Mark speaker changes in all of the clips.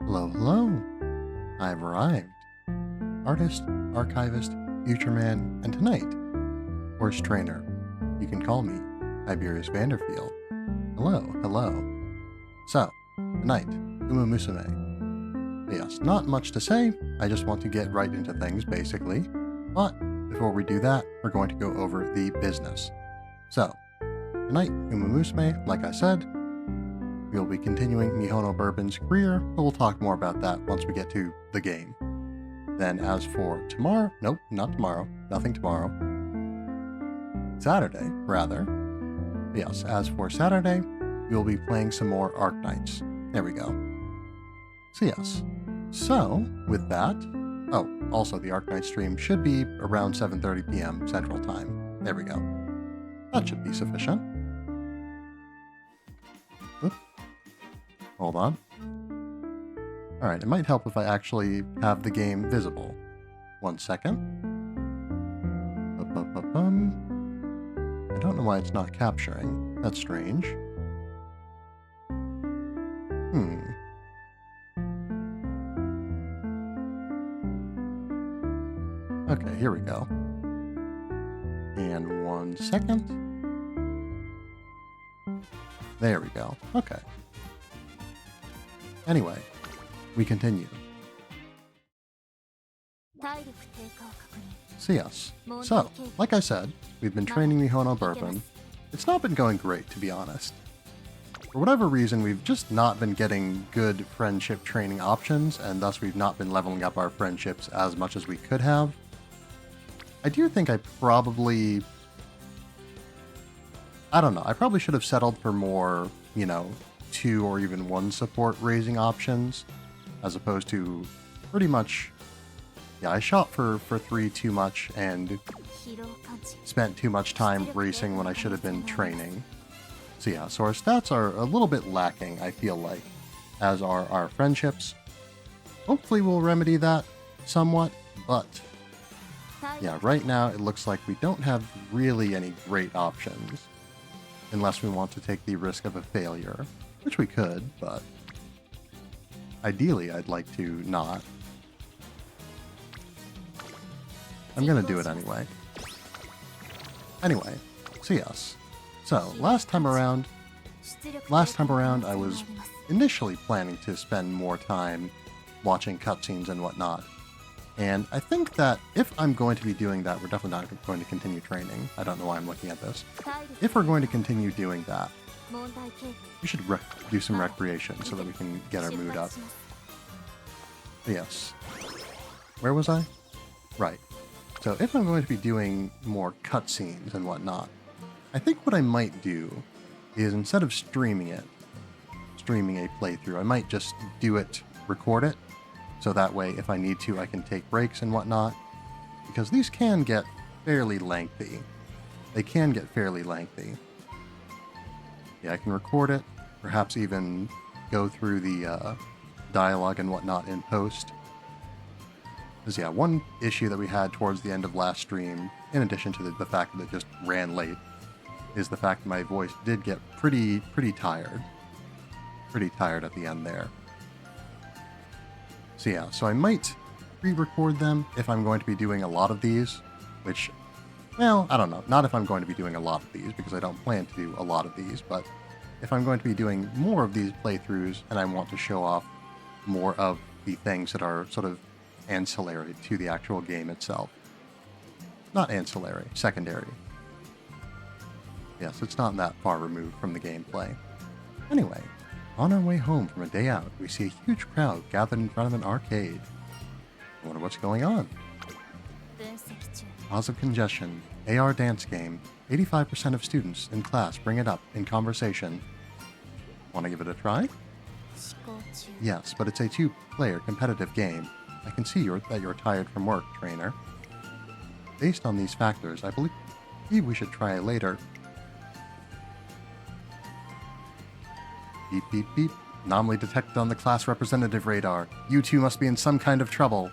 Speaker 1: Hello, hello. I've arrived. Artist, archivist, future man, and tonight, horse trainer. You can call me Tiberius Vanderfield. Hello, hello. So, tonight, Umamusume. Yes, not much to say. I just want to get right into things, basically. But before we do that, we're going to go over the business. So, tonight, Umamusume, like I said, we'll be continuing Mihono Bourbon's career, but we'll talk more about that once we get to the game. Then as for tomorrow, nope, not tomorrow, nothing tomorrow. Saturday, rather. Yes, as for Saturday, we'll be playing some more Arknights. There we go. So yes. So, with that, oh, also the Arknight stream should be around 7:30 p.m. Central Time. There we go. That should be sufficient. Oops. Hold on. Alright, it might help if I actually have the game visible. 1 second. I don't know why it's not capturing. That's strange. Okay, here we go. And 1 second. There we go. Okay. Anyway, we continue. So yes. So, like I said, we've been training Mihono Bourbon. It's not been going great, to be honest. For whatever reason, we've just not been getting good friendship training options, and thus we've not been leveling up our friendships as much as we could have. I do think I probably should have settled for more, 2 or even 1 support raising options, as opposed to pretty much, I shot for 3 too much and spent too much time racing when I should have been training. So yeah, so our stats are a little bit lacking, I feel like, as are our friendships. Hopefully we'll remedy that somewhat, but yeah, right now it looks like we don't have really any great options, unless we want to take the risk of a failure, which we could, but ideally I'd like to not. I'm gonna do it anyway. Anyway, so yes. So, last time around I was initially planning to spend more time watching cutscenes and whatnot. And I think that if I'm going to be doing that, we're definitely not going to continue training. I don't know why I'm looking at this. If we're going to continue doing that, we should do some recreation so that we can get our mood up. Yes. Where was I? Right. So if I'm going to be doing more cutscenes and whatnot, I think what I might do is, instead of streaming a playthrough, I might just record it, so that way if I need to I can take breaks and whatnot, because these can get fairly lengthy. They can get fairly lengthy. Yeah, I can record it, perhaps even go through the dialogue and whatnot in post. Because yeah, one issue that we had towards the end of last stream, in addition to the fact that it just ran late, is the fact that my voice did get pretty tired. Pretty tired at the end there. So yeah, so I might re-record them if I'm going to be doing a lot of these, which, well, I don't know. Not if I'm going to be doing a lot of these, because I don't plan to do a lot of these, but if I'm going to be doing more of these playthroughs and I want to show off more of the things that are sort of ancillary to the actual game itself. Not ancillary, secondary. Yes, it's not that far removed from the gameplay. Anyway, on our way home from a day out, we see a huge crowd gathered in front of an arcade. I wonder what's going on. Cause of congestion, AR dance game, 85% of students in class bring it up in conversation. Want to give it a try? Yes, but it's a 2-player competitive game. I can see that you're tired from work, trainer. Based on these factors, I believe we should try it later. Beep, beep, beep. Anomaly detected on the class representative radar. You two must be in some kind of trouble.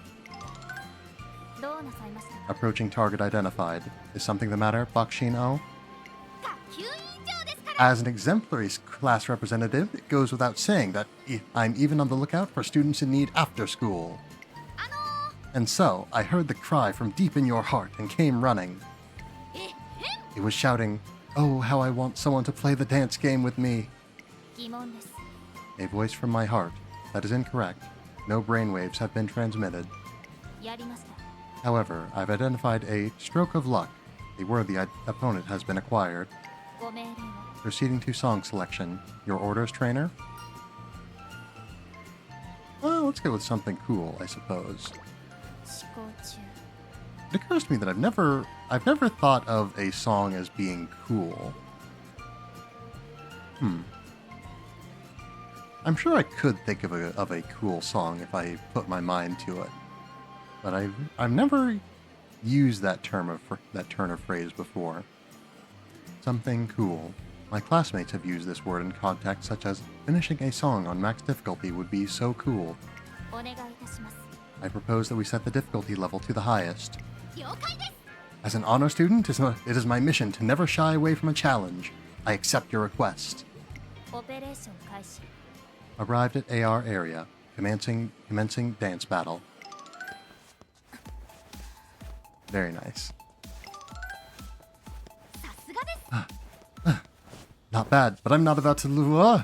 Speaker 1: Approaching target identified. Is something the matter, Bakshin-o? As an exemplary class representative, it goes without saying that I'm even on the lookout for students in need after school. And so, I heard the cry from deep in your heart and came running. It was shouting, "Oh, how I want someone to play the dance game with me." A voice from my heart. That is incorrect. No brainwaves have been transmitted. However, I've identified a stroke of luck. A worthy opponent has been acquired. Proceeding to song selection. Your orders, trainer? Well, let's go with something cool, I suppose. It occurs to me that I've never thought of a song as being cool. I'm sure I could think of a cool song if I put my mind to it, but I've never used that turn of phrase before. Something cool. My classmates have used this word in contexts such as finishing a song on max difficulty would be so cool. I propose that we set the difficulty level to the highest. As an honor student, it is my mission to never shy away from a challenge. I accept your request. Arrived at AR area. Commencing dance battle. Very nice. Not bad, but I'm not about to lose.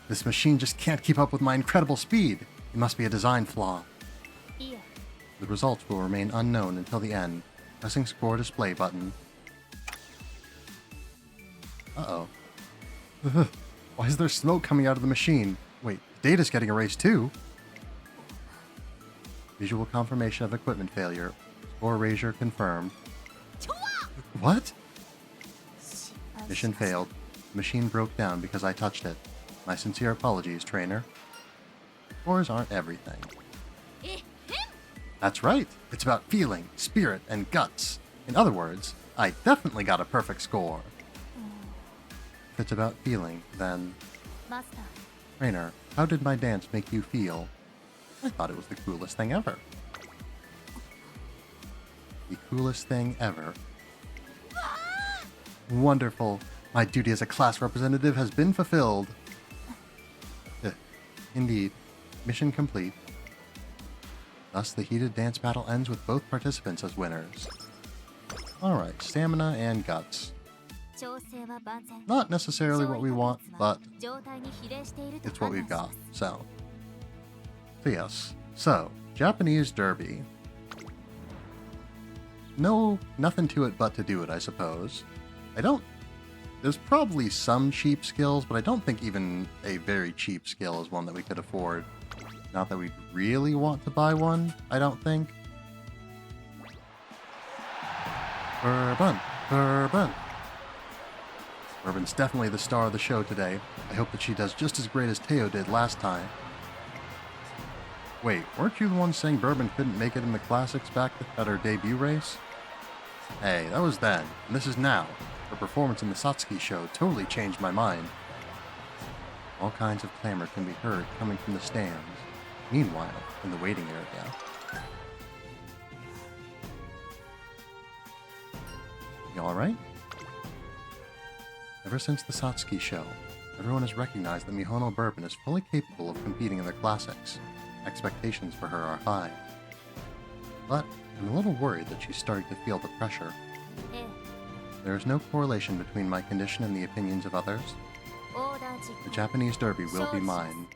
Speaker 1: This machine just can't keep up with my incredible speed. It must be a design flaw. The results will remain unknown until the end. Pressing score display button. Uh-oh. Why is there smoke coming out of the machine? Wait, data's getting erased too? Visual confirmation of equipment failure. Score erasure confirmed. What? Mission failed. The machine broke down because I touched it. My sincere apologies, trainer. Scores aren't everything. That's right. It's about feeling, spirit, and guts. In other words, I definitely got a perfect score. If it's about feeling, then... Trainer, how did my dance make you feel? I thought it was the coolest thing ever. The coolest thing ever. Wonderful. My duty as a class representative has been fulfilled. Indeed. Mission complete. Thus, the heated dance battle ends with both participants as winners. Alright, stamina and guts. Not necessarily what we want, but it's what we've got, so yes. So, Japanese Derby. No, nothing to it but to do it, I suppose. There's probably some cheap skills, but I don't think even a very cheap skill is one that we could afford. Not that we really want to buy one, I don't think. Bourbon. Bourbon's definitely the star of the show today. I hope that she does just as great as Teo did last time. Wait, weren't you the one saying Bourbon couldn't make it in the classics back at her debut race? Hey, that was then, and this is now. Her performance in the Satsuki show totally changed my mind. All kinds of clamor can be heard coming from the stands. Meanwhile, in the waiting area... You alright? Ever since the Satsuki show, everyone has recognized that Mihono Bourbon is fully capable of competing in the classics. Expectations for her are high. But I'm a little worried that she's starting to feel the pressure. There is no correlation between my condition and the opinions of others. The Japanese Derby will be mine.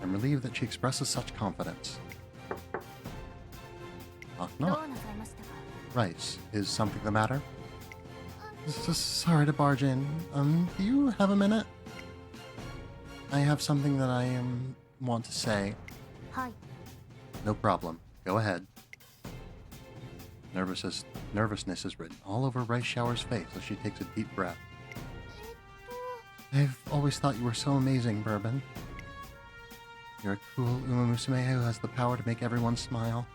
Speaker 1: I'm relieved that she expresses such confidence. Knock knock. Rice, is something the matter? Sorry to barge in. Do you have a minute? I have something that I want to say. No problem. Go ahead. Nervousness is written all over Rice Shower's face as she takes a deep breath. I've always thought you were so amazing, Bourbon. You're a cool Umamusume who has the power to make everyone smile.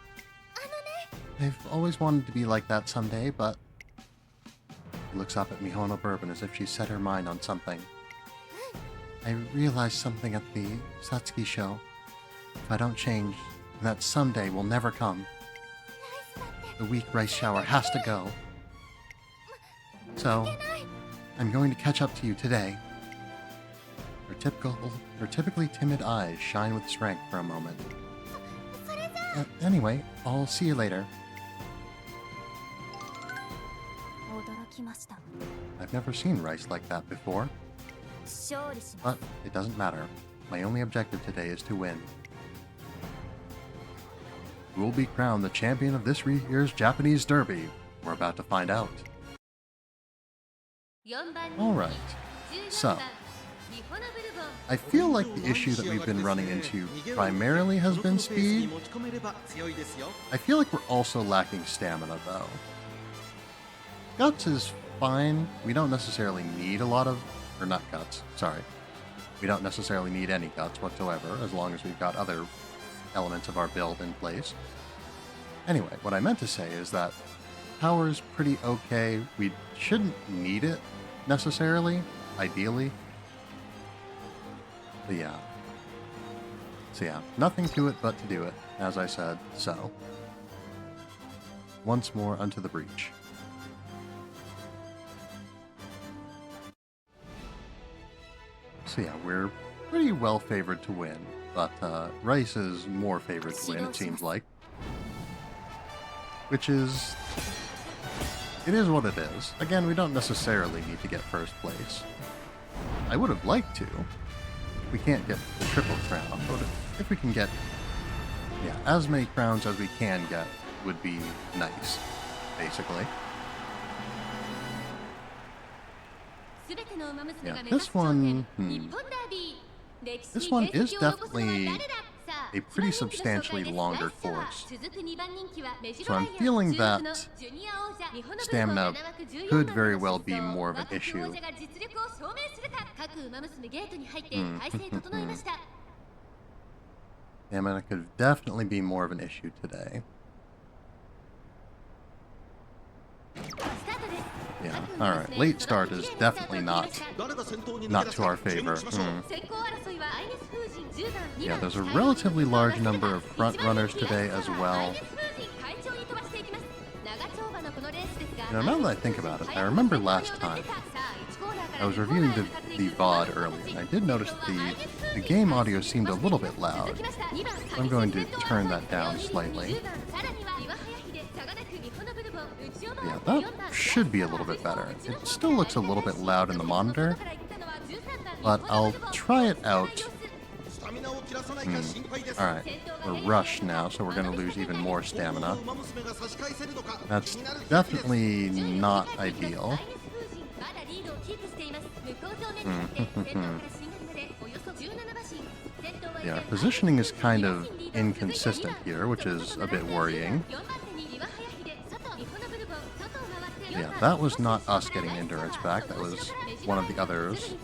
Speaker 1: I've always wanted to be like that someday, but... She looks up at Mihono Bourbon as if she's set her mind on something. I realized something at the Satsuki show. If I don't change, that someday will never come. The weak Rice Shower has to go. So, I'm going to catch up to you today. Her typically timid eyes shine with strength for a moment. Anyway, I'll see you later. I've never seen Rice like that before. But it doesn't matter. My only objective today is to win. Who will be crowned the champion of this year's Japanese Derby? We're about to find out. Alright, so I feel like the issue that we've been running into primarily has been speed. I feel like we're also lacking stamina though. Guts is fine. We don't necessarily need a lot of, or not guts, sorry. We don't necessarily need any guts whatsoever as long as we've got other elements of our build in place. Anyway, what I meant to say is that power is pretty okay. We shouldn't need it necessarily, ideally. But yeah. So yeah, nothing to it but to do it, as I said, so. Once more unto the breach. So yeah, we're pretty well favored to win, but Rice is more favored to win, it seems like. Which is... it is what it is. Again, we don't necessarily need to get first place. I would have liked to. We can't get the triple crown, but if we can get, yeah, as many crowns as we can get would be nice, basically. Yeah, this one is definitely a pretty substantially longer course. So I'm feeling that stamina could very well be more of an issue. Stamina could definitely be more of an issue today. Yeah, alright. Late start is definitely not to our favor. Yeah, there's a relatively large number of front runners today as well. You know, now that I think about it, I remember last time I was reviewing the VOD earlier, and I did notice that the game audio seemed a little bit loud. So I'm going to turn that down slightly. Yeah, that should be a little bit better. It still looks a little bit loud in the monitor, but I'll try it out. Alright, we're rushed now, so we're going to lose even more stamina. That's definitely not ideal. Yeah, positioning is kind of inconsistent here, which is a bit worrying. Yeah, that was not us getting endurance back, that was one of the others.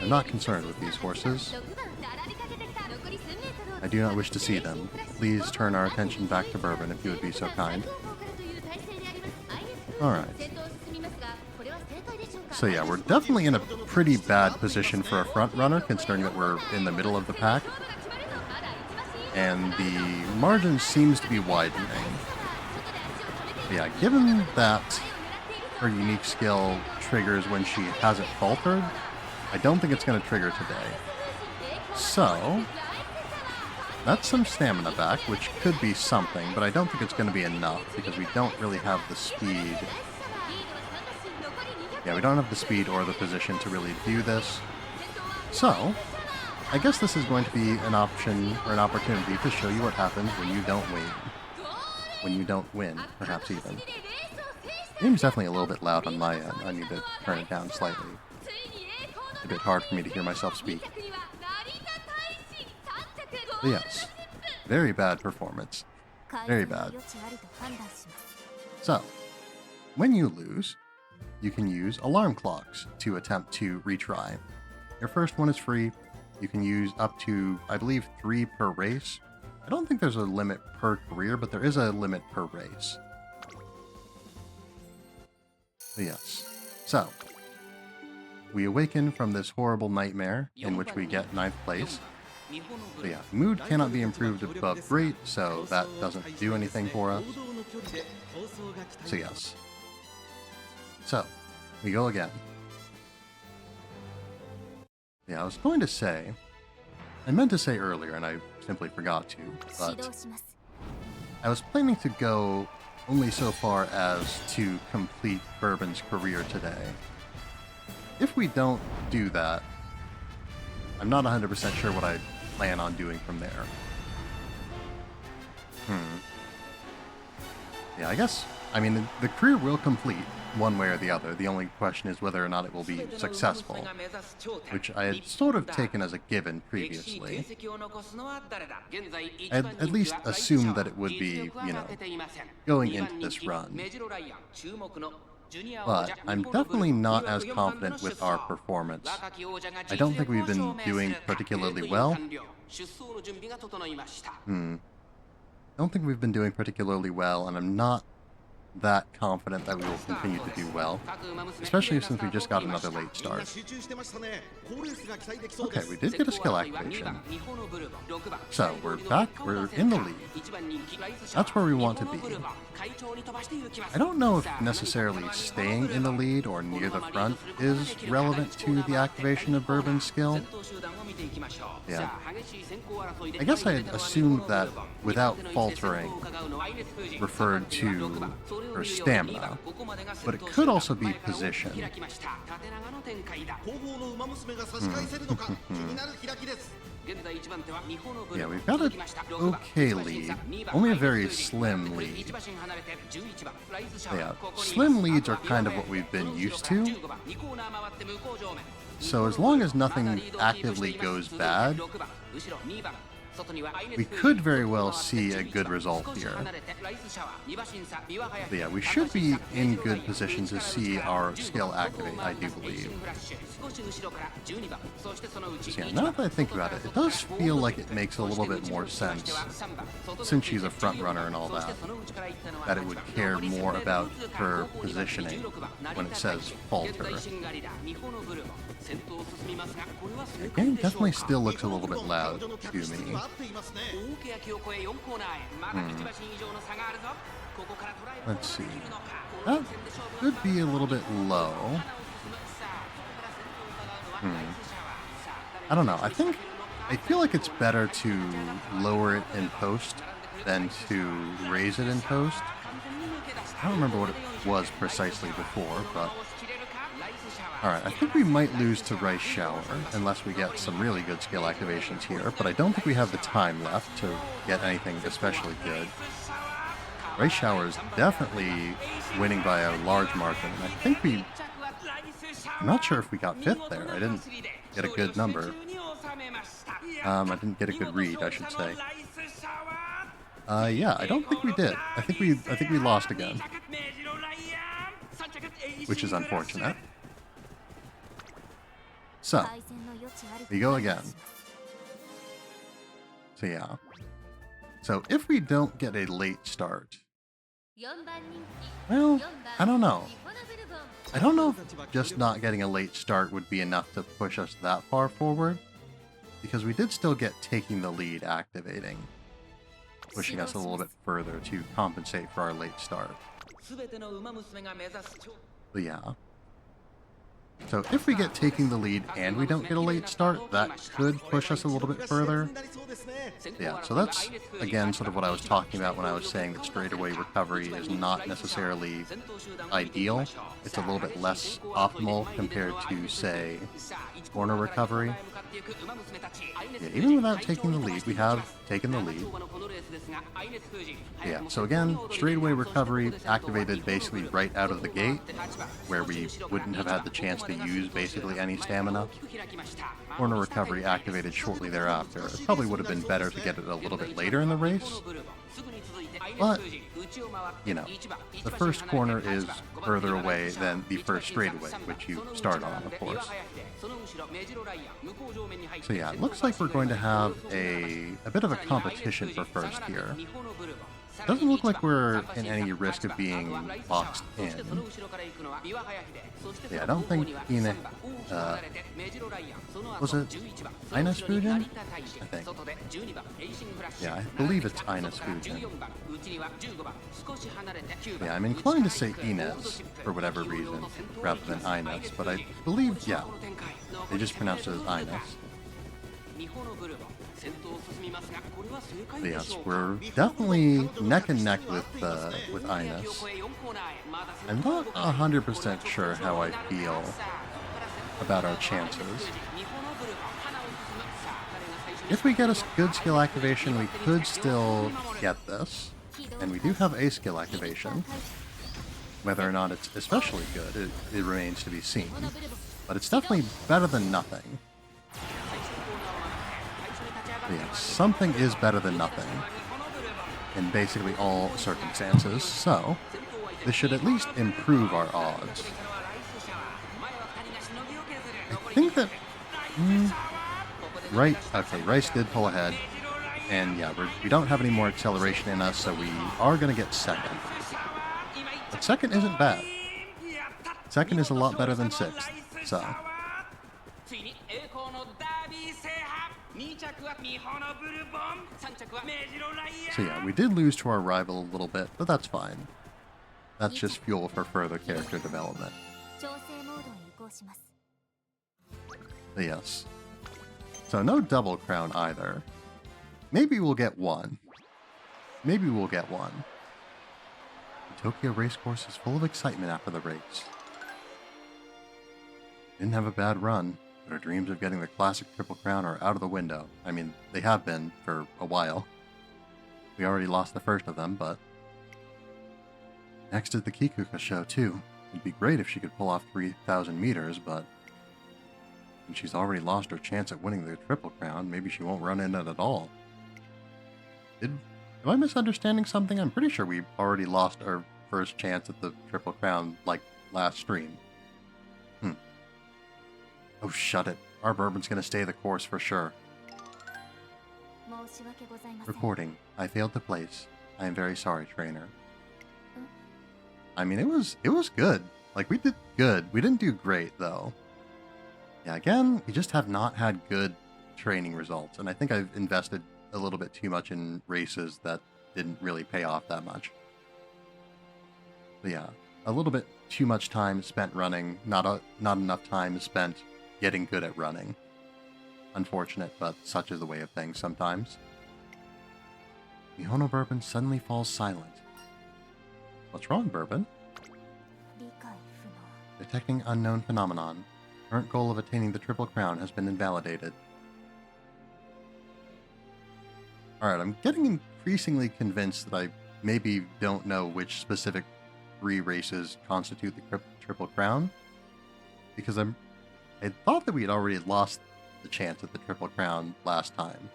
Speaker 1: I'm not concerned with these horses. I do not wish to see them. Please turn our attention back to Bourbon if you would be so kind. Alright. So yeah, we're definitely in a pretty bad position for a front runner, considering that we're in the middle of the pack. And the margin seems to be widening. But yeah, given that her unique skill triggers when she hasn't faltered, I don't think it's going to trigger today. So, that's some stamina back, which could be something, but I don't think it's going to be enough, because we don't really have the speed. Yeah, we don't have the speed or the position to really do this. So, I guess this is going to be an option, or an opportunity to show you what happens when you don't win. When you don't win, perhaps even. The game's definitely a little bit loud on my end. I need to turn it down slightly. It's a bit hard for me to hear myself speak. But yes, very bad performance. Very bad. So, when you lose, you can use alarm clocks to attempt to retry. Your first one is free. You can use up to, I believe, 3 per race. I don't think there's a limit per career, but there is a limit per race. But yes. So, we awaken from this horrible nightmare in which we get 9th place. But yeah, mood cannot be improved above great, so that doesn't do anything for us. So yes. So, we go again. Yeah, I was going to say, I meant to say earlier and I simply forgot to, but I was planning to go only so far as to complete Bourbon's career today. If we don't do that, I'm not 100% sure what I plan on doing from there. Yeah, I guess, I mean, the career will complete one way or the other. The only question is whether or not it will be successful, which I had sort of taken as a given previously. I had at least assumed that it would be, you know, going into this run. But I'm definitely not as confident with our performance. I don't think we've been doing particularly well. Don't think we've been doing particularly well, and I'm not that confident that we will continue to do well, especially since we just got another late start. Okay, we did get a skill activation. So, we're back, we're in the lead. That's where we want to be. I don't know if necessarily staying in the lead or near the front is relevant to the activation of Bourbon's skill. Yeah. I guess I had assumed that without faltering referred to her stamina, but it could also be position. Yeah, we've got an okay lead, only a very slim lead. Yeah, slim leads are kind of what we've been used to. So as long as nothing actively goes bad, we could very well see a good result here. But yeah, we should be in good position to see our skill activate, I do believe. So yeah, now that I think about it, it does feel like it makes a little bit more sense, since she's a front runner and all that it would care more about her positioning when it says falter. The game definitely still looks a little bit loud to me. Let's see. That could be a little bit low. I don't know. I feel like it's better to lower it in post than to raise it in post. I don't remember what it was precisely before, but... Alright, I think we might lose to Rice Shower, unless we get some really good skill activations here, but I don't think we have the time left to get anything especially good. Rice Shower is definitely winning by a large margin, and I think I'm not sure if we got 5th there. I didn't get a good number. I didn't get a good read, I should say. Yeah, I don't think we did. I think we lost again. Which is unfortunate. So, we go again. So yeah. So if we don't get a late start, well, I don't know. I don't know if just not getting a late start would be enough to push us that far forward, because we did still get taking the lead activating, pushing us a little bit further to compensate for our late start. But yeah. So if we get taking the lead and we don't get a late start, that could push us a little bit further. Yeah, so that's, again, sort of what I was talking about when I was saying that straightaway recovery is not necessarily ideal. It's a little bit less optimal compared to, say, corner recovery. Yeah, even without taking the lead, we have taken the lead. Yeah, so again, straightaway recovery activated basically right out of the gate, where we wouldn't have had the chance to use basically any stamina. Corner recovery activated shortly thereafter. It probably would have been better to get it a little bit later in the race, but, you know, the first corner is further away than the first straightaway, which you start on, of course. So yeah, it looks like we're going to have a bit of a competition for first here. Doesn't look like we're in any risk of being boxed in. Yeah, I don't think Ine, was it Ines Fujin? I think. Yeah, I believe it's Ines Fujin. Yeah, I'm inclined to say Ines for whatever reason, rather than Ines, but I believe, yeah, they just pronounce it as Ines. Yes, we're definitely neck and neck with Ines. I'm not 100% sure how I feel about our chances. If we get a good skill activation, we could still get this. And we do have a skill activation. Whether or not it's especially good, it remains to be seen. But it's definitely better than nothing. But yeah, something is better than nothing in basically all circumstances, so this should at least improve our odds. I think that... right, okay, Rice did pull ahead, and yeah, we don't have any more acceleration in us, so we are going to get second. But second isn't bad. Second is a lot better than sixth, so... So yeah, we did lose to our rival a little bit, but that's fine. That's just fuel for further character development. But yes. So no double crown either. Maybe we'll get one. Maybe we'll get one. The Tokyo racecourse is full of excitement after the race. Didn't have a bad run, but our dreams of getting the classic Triple Crown are out of the window. I mean, they have been for a while. We already lost the first of them, but... Next is the Kikuka show, too. It'd be great if she could pull off 3,000 meters, but... When she's already lost her chance at winning the Triple Crown, maybe she won't run in it at all. Am I misunderstanding something? I'm pretty sure we already lost our first chance at the Triple Crown, like, last stream. Oh, shut it. Our bourbon's gonna stay the course for sure. Recording. I failed to place. I am very sorry, trainer. I mean, it was good. Like, we did good. We didn't do great, though. Yeah, again, we just have not had good training results, and I think I've invested a little bit too much in races that didn't really pay off that much. But yeah, a little bit too much time spent running, not enough time spent getting good at running. Unfortunate, but such is the way of things sometimes. Mihono Bourbon suddenly falls silent. What's wrong, Bourbon? Detecting unknown phenomenon. Current goal of attaining the Triple Crown has been invalidated. Alright, I'm getting increasingly convinced that I maybe don't know which specific 3 races constitute the Triple Crown. Because I thought that we had already lost the chance at the Triple Crown last time.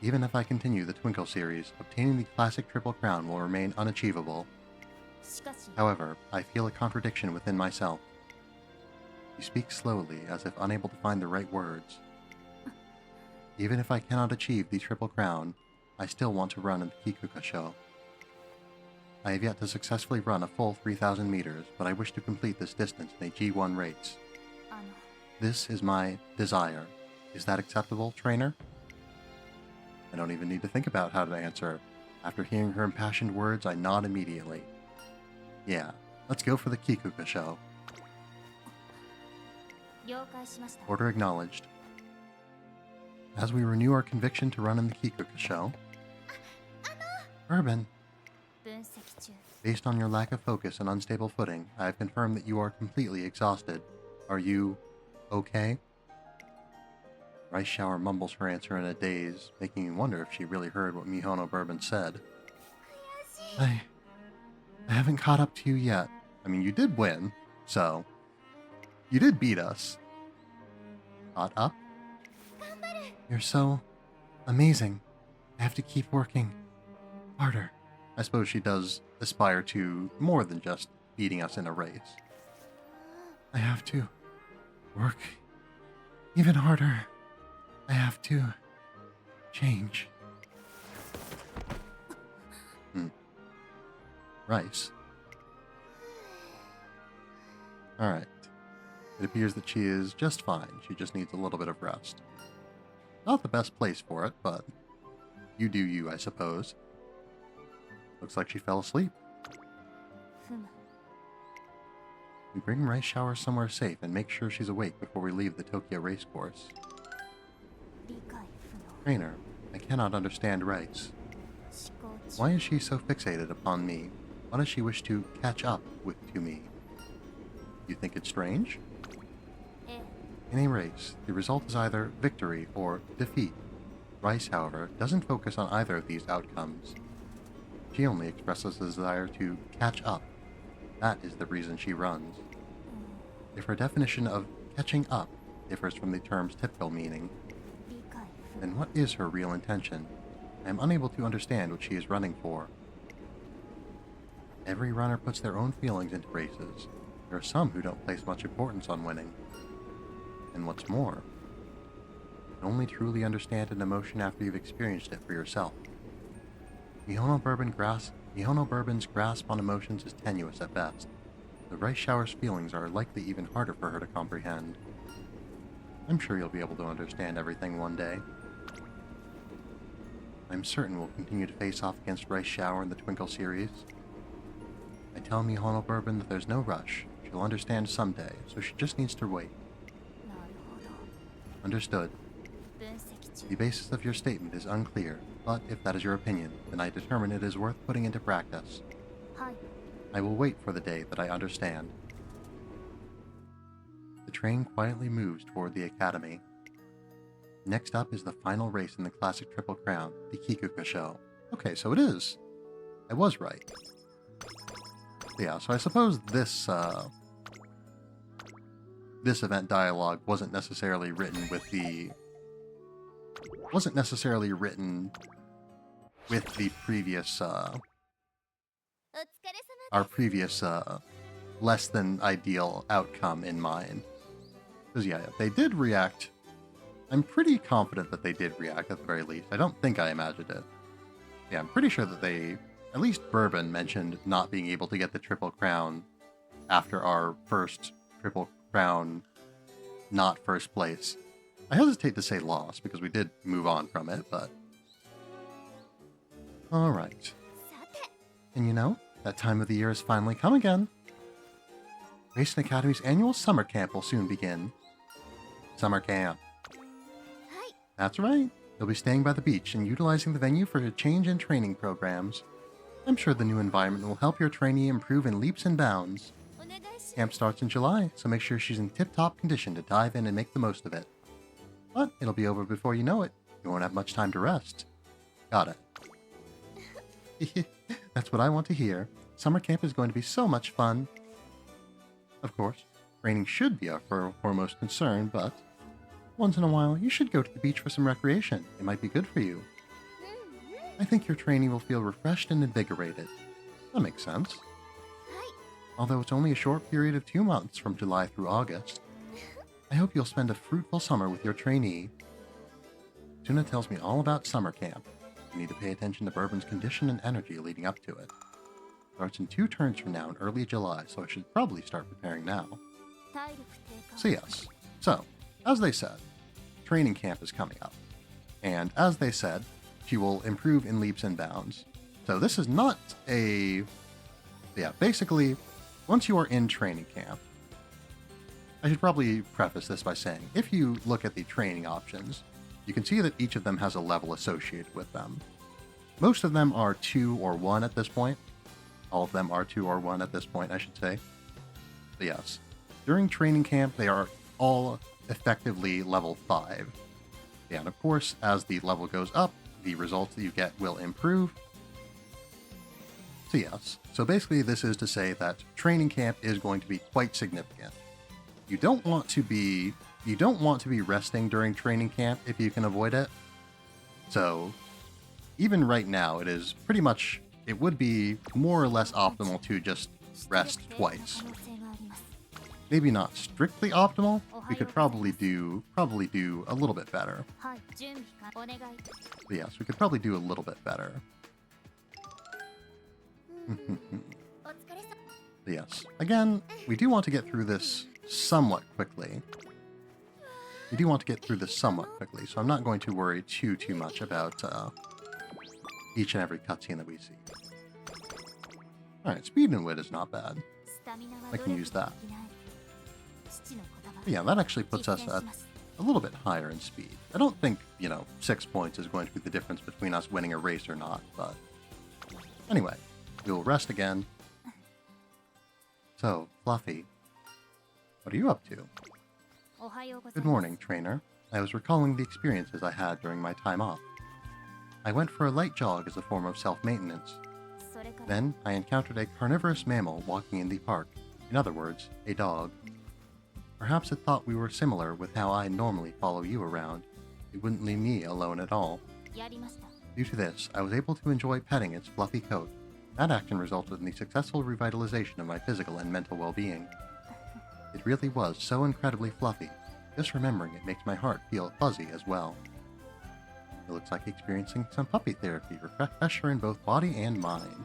Speaker 1: Even if I continue the Twinkle series, obtaining the classic Triple Crown will remain unachievable. However, I feel a contradiction within myself. You speak slowly, as if unable to find the right words. Even if I cannot achieve the Triple Crown, I still want to run in the Kikuka show. I have yet to successfully run a full 3,000 meters, but I wish to complete this distance in a G1 race. This is my desire. Is that acceptable, trainer? I don't even need to think about how to answer. After hearing her impassioned words, I nod immediately. Yeah, let's go for the Kikuka show. Order acknowledged. As we renew our conviction to run in the Kikuka show... Urban. Based on your lack of focus and unstable footing, I have confirmed that you are completely exhausted. Are you... okay? Rice Shower mumbles her answer in a daze, making me wonder if she really heard what Mihono Bourbon said. I haven't caught up to you yet. I mean, you did win, so... You did beat us. Caught up? You're so... amazing. I have to keep working harder. I suppose she does aspire to more than just beating us in a race. I have to work even harder. I have to change. Rice. Alright. It appears that she is just fine. She just needs a little bit of rest. Not the best place for it, but you do you, I suppose. Looks like she fell asleep. We bring Rice Shower somewhere safe and make sure she's awake before we leave the Tokyo race course. Trainer, I cannot understand Rice. Why is she so fixated upon me? Why does she wish to catch up to me? You think it's strange? In a race, the result is either victory or defeat. Rice, however, doesn't focus on either of these outcomes. She only expresses a desire to catch up. That is the reason she runs. If her definition of catching up differs from the term's typical meaning, then what is her real intention? I am unable to understand what she is running for. Every runner puts their own feelings into races. There are some who don't place much importance on winning. And what's more, you can only truly understand an emotion after you've experienced it for yourself. Mihono Bourbon's grasp on emotions is tenuous at best. The Rice Shower's feelings are likely even harder for her to comprehend. I'm sure you'll be able to understand everything one day. I'm certain we'll continue to face off against Rice Shower in the Twinkle series. I tell Mihono Bourbon that there's no rush. She'll understand someday, so she just needs to wait. Understood. The basis of your statement is unclear, but if that is your opinion, then I determine it is worth putting into practice. I will wait for the day that I understand. The train quietly moves toward the academy. Next up is the final race in the classic Triple Crown, the Kikuka Show. Okay, so it is. I was right. Yeah, so I suppose this event dialogue wasn't necessarily written with the previous our previous less than ideal outcome in mind. Because yeah, they did react. I'm pretty confident that they did react at the very least. I don't think I imagined it. Yeah, I'm pretty sure that they, at least Bourbon, mentioned not being able to get the Triple Crown after our first Triple Crown, not first place. I hesitate to say loss because we did move on from it, but... Alright. And you know, that time of the year has finally come again. Racing Academy's annual summer camp will soon begin. Summer camp. That's right. They'll be staying by the beach and utilizing the venue for a change in training programs. I'm sure the new environment will help your trainee improve in leaps and bounds. Camp starts in July, so make sure she's in tip-top condition to dive in and make the most of it. But it'll be over before you know it. You won't have much time to rest. Got it. That's what I want to hear. Summer camp is going to be so much fun. Of course, training should be our foremost concern, but once in a while, you should go to the beach for some recreation. It might be good for you. I think your trainee will feel refreshed and invigorated. That makes sense. Although it's only a short period of 2 months from July through August. I hope you'll spend a fruitful summer with your trainee. Tuna tells me all about summer camp. I need to pay attention to Bourbon's condition and energy leading up to it. Starts in 2 turns from now in early July, so I should probably start preparing now. So yes. So, as they said, training camp is coming up. And as they said, she will improve in leaps and bounds. So this is not a... Yeah, basically, once you are in training camp, I should probably preface this by saying, if you look at the training options, you can see that each of them has a level associated with them. Most of them are 2 or 1 at this point. All of them are 2 or 1 at this point, I should say. But yes, during training camp, they are all effectively level 5. Yeah, and of course, as the level goes up, the results that you get will improve. So yes, so basically this is to say that training camp is going to be quite significant. You don't want to be resting during training camp if you can avoid it. So even right now, it would be more or less optimal to just rest twice. Maybe not strictly optimal. We could probably do a little bit better. But yes, we could probably do a little bit better. Yes. Again, we do want to get through this somewhat quickly. So I'm not going to worry too much about each and every cutscene that we see. Alright, speed and wit is not bad. I can use that. But yeah, that actually puts us at a little bit higher in speed. I don't think, 6 points is going to be the difference between us winning a race or not, but anyway, we'll rest again. So, Fluffy, what are you up to? Good morning, trainer. I was recalling the experiences I had during my time off. I went for a light jog as a form of self-maintenance. Then, I encountered a carnivorous mammal walking in the park. In other words, a dog. Perhaps it thought we were similar with how I normally follow you around. It wouldn't leave me alone at all. Due to this, I was able to enjoy petting its fluffy coat. That action resulted in the successful revitalization of my physical and mental well-being. It really was so incredibly fluffy. Just remembering it makes my heart feel fuzzy as well. It looks like experiencing some puppy therapy, refresher in both body and mind.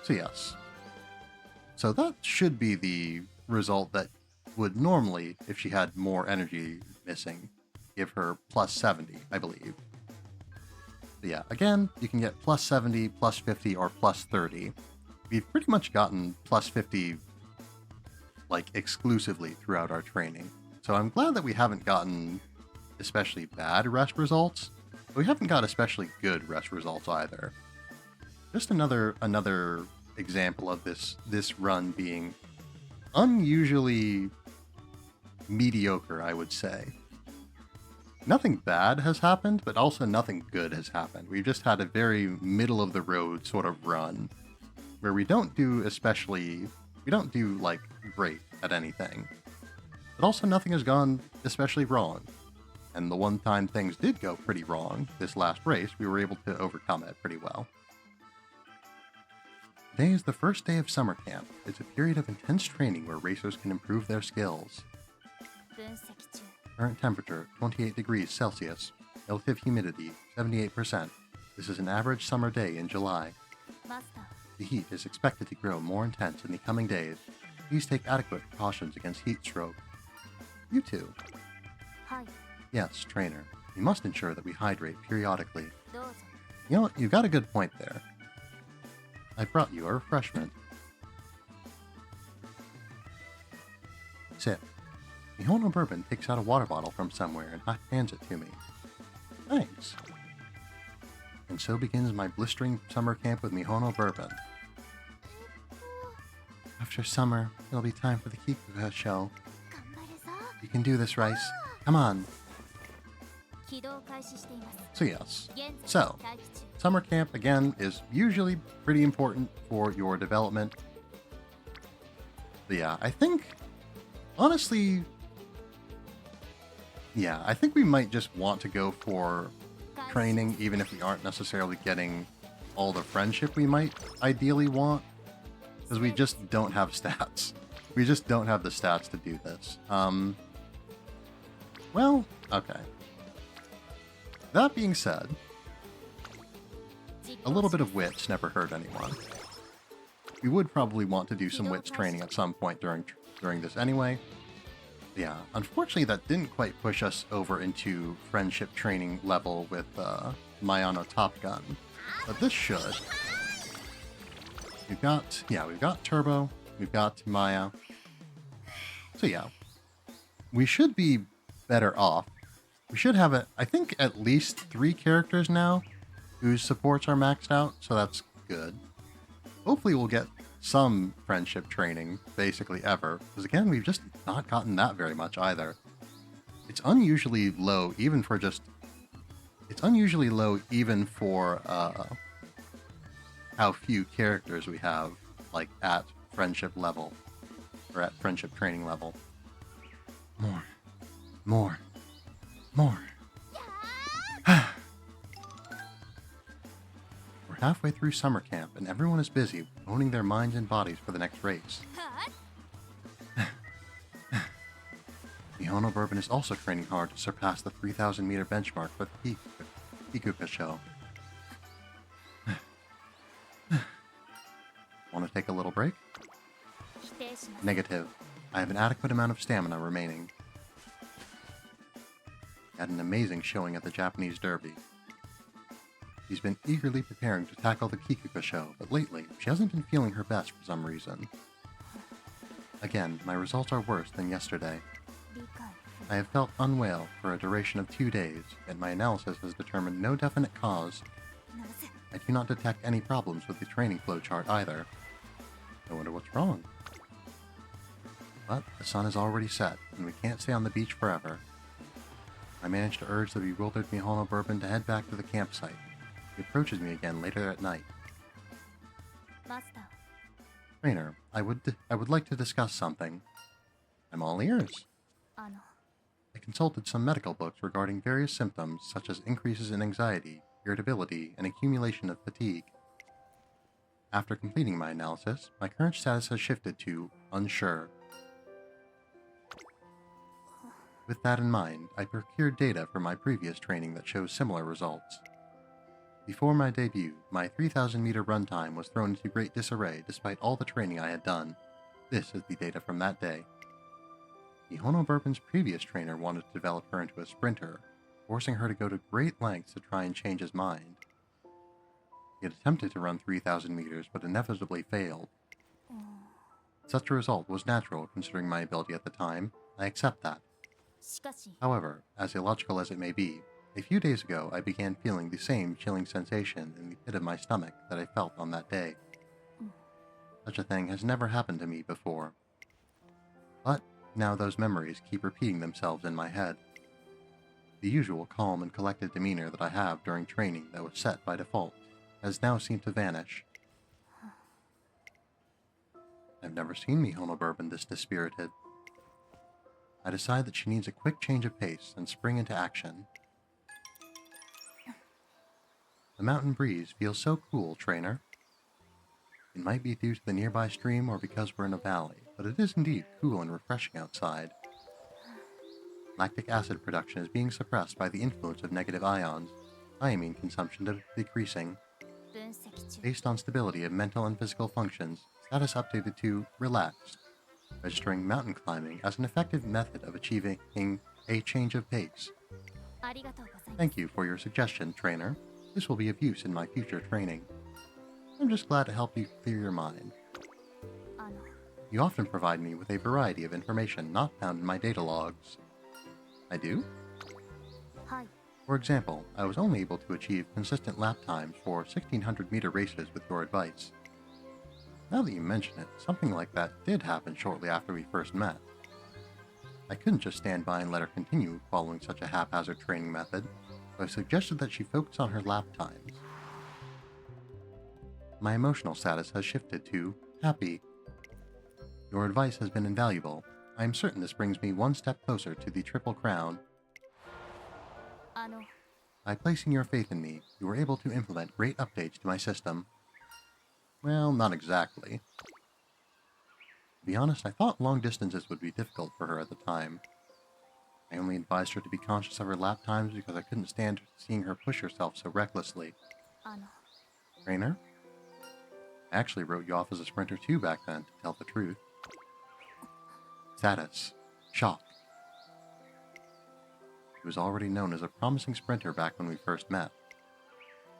Speaker 1: So yes. So that should be the result that would normally, if she had more energy missing, give her plus 70, I believe. But yeah, again, you can get plus 70, plus 50, or plus 30. We've pretty much gotten plus 50 exclusively throughout our training. So I'm glad that we haven't gotten especially bad rest results, but we haven't got especially good rest results either. Just another example of this run being unusually mediocre, I would say. Nothing bad has happened, but also nothing good has happened. We've just had a very middle-of-the-road sort of run, where we don't do great at anything. But also nothing has gone especially wrong. And the one time things did go pretty wrong, this last race, we were able to overcome it pretty well. Today is the first day of summer camp. It's a period of intense training where racers can improve their skills. Current temperature, 28 degrees Celsius. Relative humidity, 78%. This is an average summer day in July. The heat is expected to grow more intense in the coming days. Please take adequate precautions against heat stroke. You too. Yes, trainer. We must ensure that we hydrate periodically. You know what? You've got a good point there. I brought you a refreshment. Sit. Mihono Bourbon takes out a water bottle from somewhere and hands it to me. Thanks. And so begins my blistering summer camp with Mihono Bourbon. After summer, it'll be time for the Kikuka show. You can do this, Rice. Come on. So yes. So, summer camp, again, is usually pretty important for your development. But yeah, I think, honestly, I think we might just want to go for training, even if we aren't necessarily getting all the friendship we might ideally want. Because we just don't have stats. We just don't have the stats to do this. Well, okay. That being said, a little bit of wits never hurt anyone. We would probably want to do some wits training at some point during this anyway. Yeah, unfortunately that didn't quite push us over into friendship training level with Mayano Top Gun. But this should. We've got Turbo, we've got Maya. So yeah, we should be better off. We should have, I think, at least 3 characters now whose supports are maxed out, so that's good. Hopefully we'll get some friendship training, basically ever, because again, we've just not gotten that very much either. It's unusually low even for how few characters we have, like, at friendship level, or at friendship training level. More. We're halfway through summer camp, and everyone is busy honing their minds and bodies for the next race. Mihono Bourbon is also training hard to surpass the 3,000 meter benchmark for the Kikuka show. Want to take a little break? Negative. I have an adequate amount of stamina remaining. Had an amazing showing at the Japanese Derby. She's been eagerly preparing to tackle the Kikuka show, but lately, she hasn't been feeling her best for some reason. Again, my results are worse than yesterday. I have felt unwell for a duration of 2 days, and my analysis has determined no definite cause. I do not detect any problems with the training flowchart either. I wonder what's wrong. But the sun is already set, and we can't stay on the beach forever. I managed to urge the bewildered Mihono Bourbon to head back to the campsite. He approaches me again later at night. Trainer, I would like to discuss something. I'm all ears. I consulted some medical books regarding various symptoms such as increases in anxiety, irritability, and accumulation of fatigue. After completing my analysis, my current status has shifted to unsure. With that in mind, I procured data from my previous training that shows similar results. Before my debut, my 3,000-meter run time was thrown into great disarray despite all the training I had done. This is the data from that day. Mihono Bourbon's previous trainer wanted to develop her into a sprinter, forcing her to go to great lengths to try and change his mind. He had attempted to run 3,000 meters, but inevitably failed. Such a result was natural considering my ability at the time. I accept that. However, as illogical as it may be, a few days ago I began feeling the same chilling sensation in the pit of my stomach that I felt on that day. Such a thing has never happened to me before. But now those memories keep repeating themselves in my head. The usual calm and collected demeanor that I have during training that was set by default has now seemed to vanish. I've never seen Mihono Bourbon this dispirited. I decide that she needs a quick change of pace and spring into action. The mountain breeze feels so cool, trainer. It might be due to the nearby stream or because we're in a valley, but it is indeed cool and refreshing outside. Lactic acid production is being suppressed by the influence of negative ions, thiamine consumption decreasing. Based on stability of mental and physical functions, status updated to relaxed, registering mountain climbing as an effective method of achieving a change of pace. Thank you for your suggestion, trainer. This will be of use in my future training. I'm just glad to help you clear your mind. You often provide me with a variety of information not found in my data logs. I do? For example, I was only able to achieve consistent lap times for 1,600-meter races with your advice. Now that you mention it, something like that did happen shortly after we first met. I couldn't just stand by and let her continue following such a haphazard training method, so I suggested that she focus on her lap times. My emotional status has shifted to happy. Your advice has been invaluable. I am certain this brings me one step closer to the Triple Crown. By placing your faith in me, you were able to implement great updates to my system. Well, not exactly. To be honest, I thought long distances would be difficult for her at the time. I only advised her to be conscious of her lap times because I couldn't stand seeing her push herself so recklessly. Trainer? I actually wrote you off as a sprinter too back then, to tell the truth. Status: shock. She was already known as a promising sprinter back when we first met.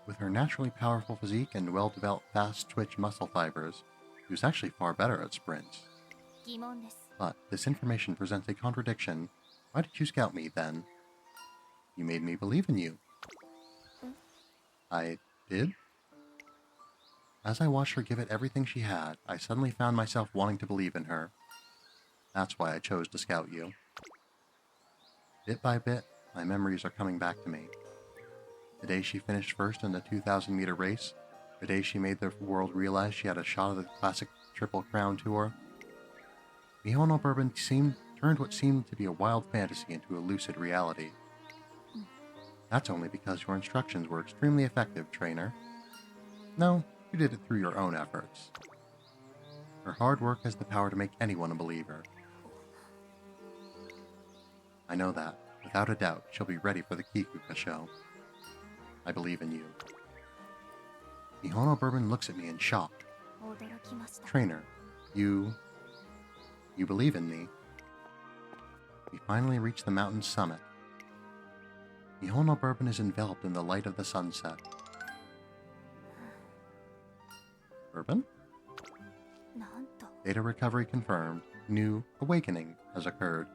Speaker 1: With her naturally powerful physique and well-developed fast-twitch muscle fibers, she was actually far better at sprints. But this information presents a contradiction. Why did you scout me, then? You made me believe in you. I did? As I watched her give it everything she had, I suddenly found myself wanting to believe in her. That's why I chose to scout you. Bit by bit, my memories are coming back to me. The day she finished first in the 2,000-meter race, the day she made the world realize she had a shot at the classic Triple Crown Tour. Mihono Bourbon turned what seemed to be a wild fantasy into a lucid reality. That's only because your instructions were extremely effective, trainer. No, you did it through your own efforts. Her hard work has the power to make anyone a believer. I know that, without a doubt, she'll be ready for the Kikuka show. I believe in you. Mihono Bourbon looks at me in shock. Trainer, you believe in me. We finally reach the mountain's summit. Mihono Bourbon is enveloped in the light of the sunset. Bourbon? Data recovery confirmed. New awakening has occurred.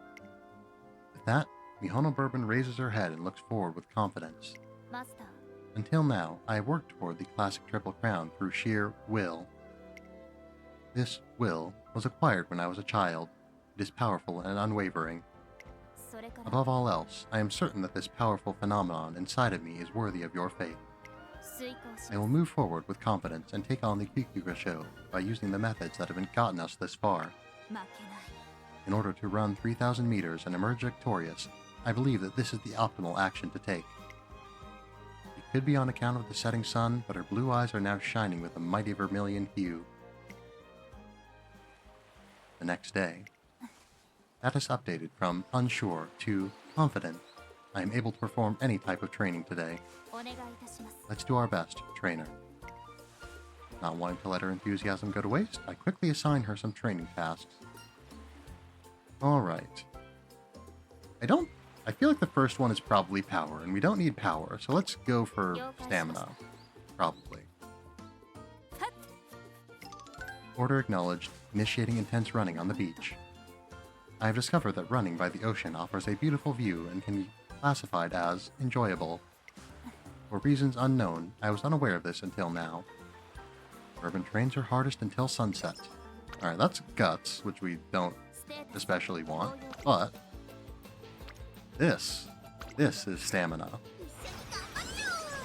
Speaker 1: With that, Mihono Bourbon raises her head and looks forward with confidence. Until now, I have worked toward the classic Triple Crown through sheer will. This will was acquired when I was a child. It is powerful and unwavering. Above all else, I am certain that this powerful phenomenon inside of me is worthy of your faith. I will move forward with confidence and take on the Kikuga show by using the methods that have gotten us this far. In order to run 3,000 meters and emerge victorious, I believe that this is the optimal action to take. It could be on account of the setting sun, but her blue eyes are now shining with a mighty vermilion hue. The next day. Status updated from unsure to confident. I am able to perform any type of training today. Let's do our best, trainer. Not wanting to let her enthusiasm go to waste, I quickly assign her some training tasks. Alright. I feel like the first one is probably power, and we don't need power, so let's go for stamina. Probably. Order acknowledged, initiating intense running on the beach. I have discovered that running by the ocean offers a beautiful view and can be classified as enjoyable. For reasons unknown, I was unaware of this until now. Bourbon trains her hardest until sunset. Alright, that's guts, which we don't especially want, but this is stamina.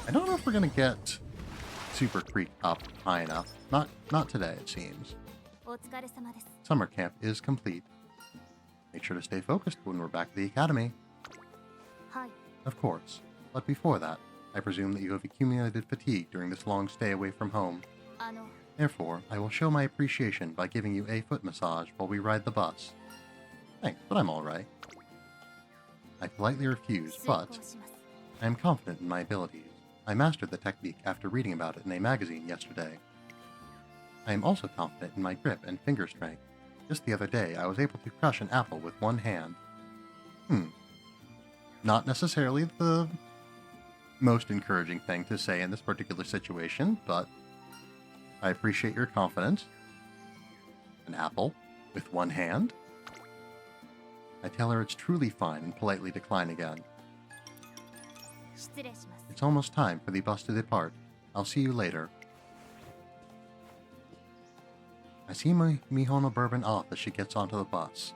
Speaker 1: I don't know if we're gonna get Super Creek up high enough. Not today, it seems. Summer camp is complete. Make sure to stay focused when we're back at the academy. Of course, but before that, I presume that you have accumulated fatigue during this long stay away from home. Therefore, I will show my appreciation by giving you a foot massage while we ride the bus. Thanks, but I'm alright. I politely refuse, but I am confident in my abilities. I mastered the technique after reading about it in a magazine yesterday. I am also confident in my grip and finger strength. Just the other day, I was able to crush an apple with one hand. Not necessarily the most encouraging thing to say in this particular situation, but I appreciate your confidence. An apple with one hand? I tell her it's truly fine and politely decline again. It's almost time for the bus to depart. I'll see you later. I see Mihono Bourbon off as she gets onto the bus.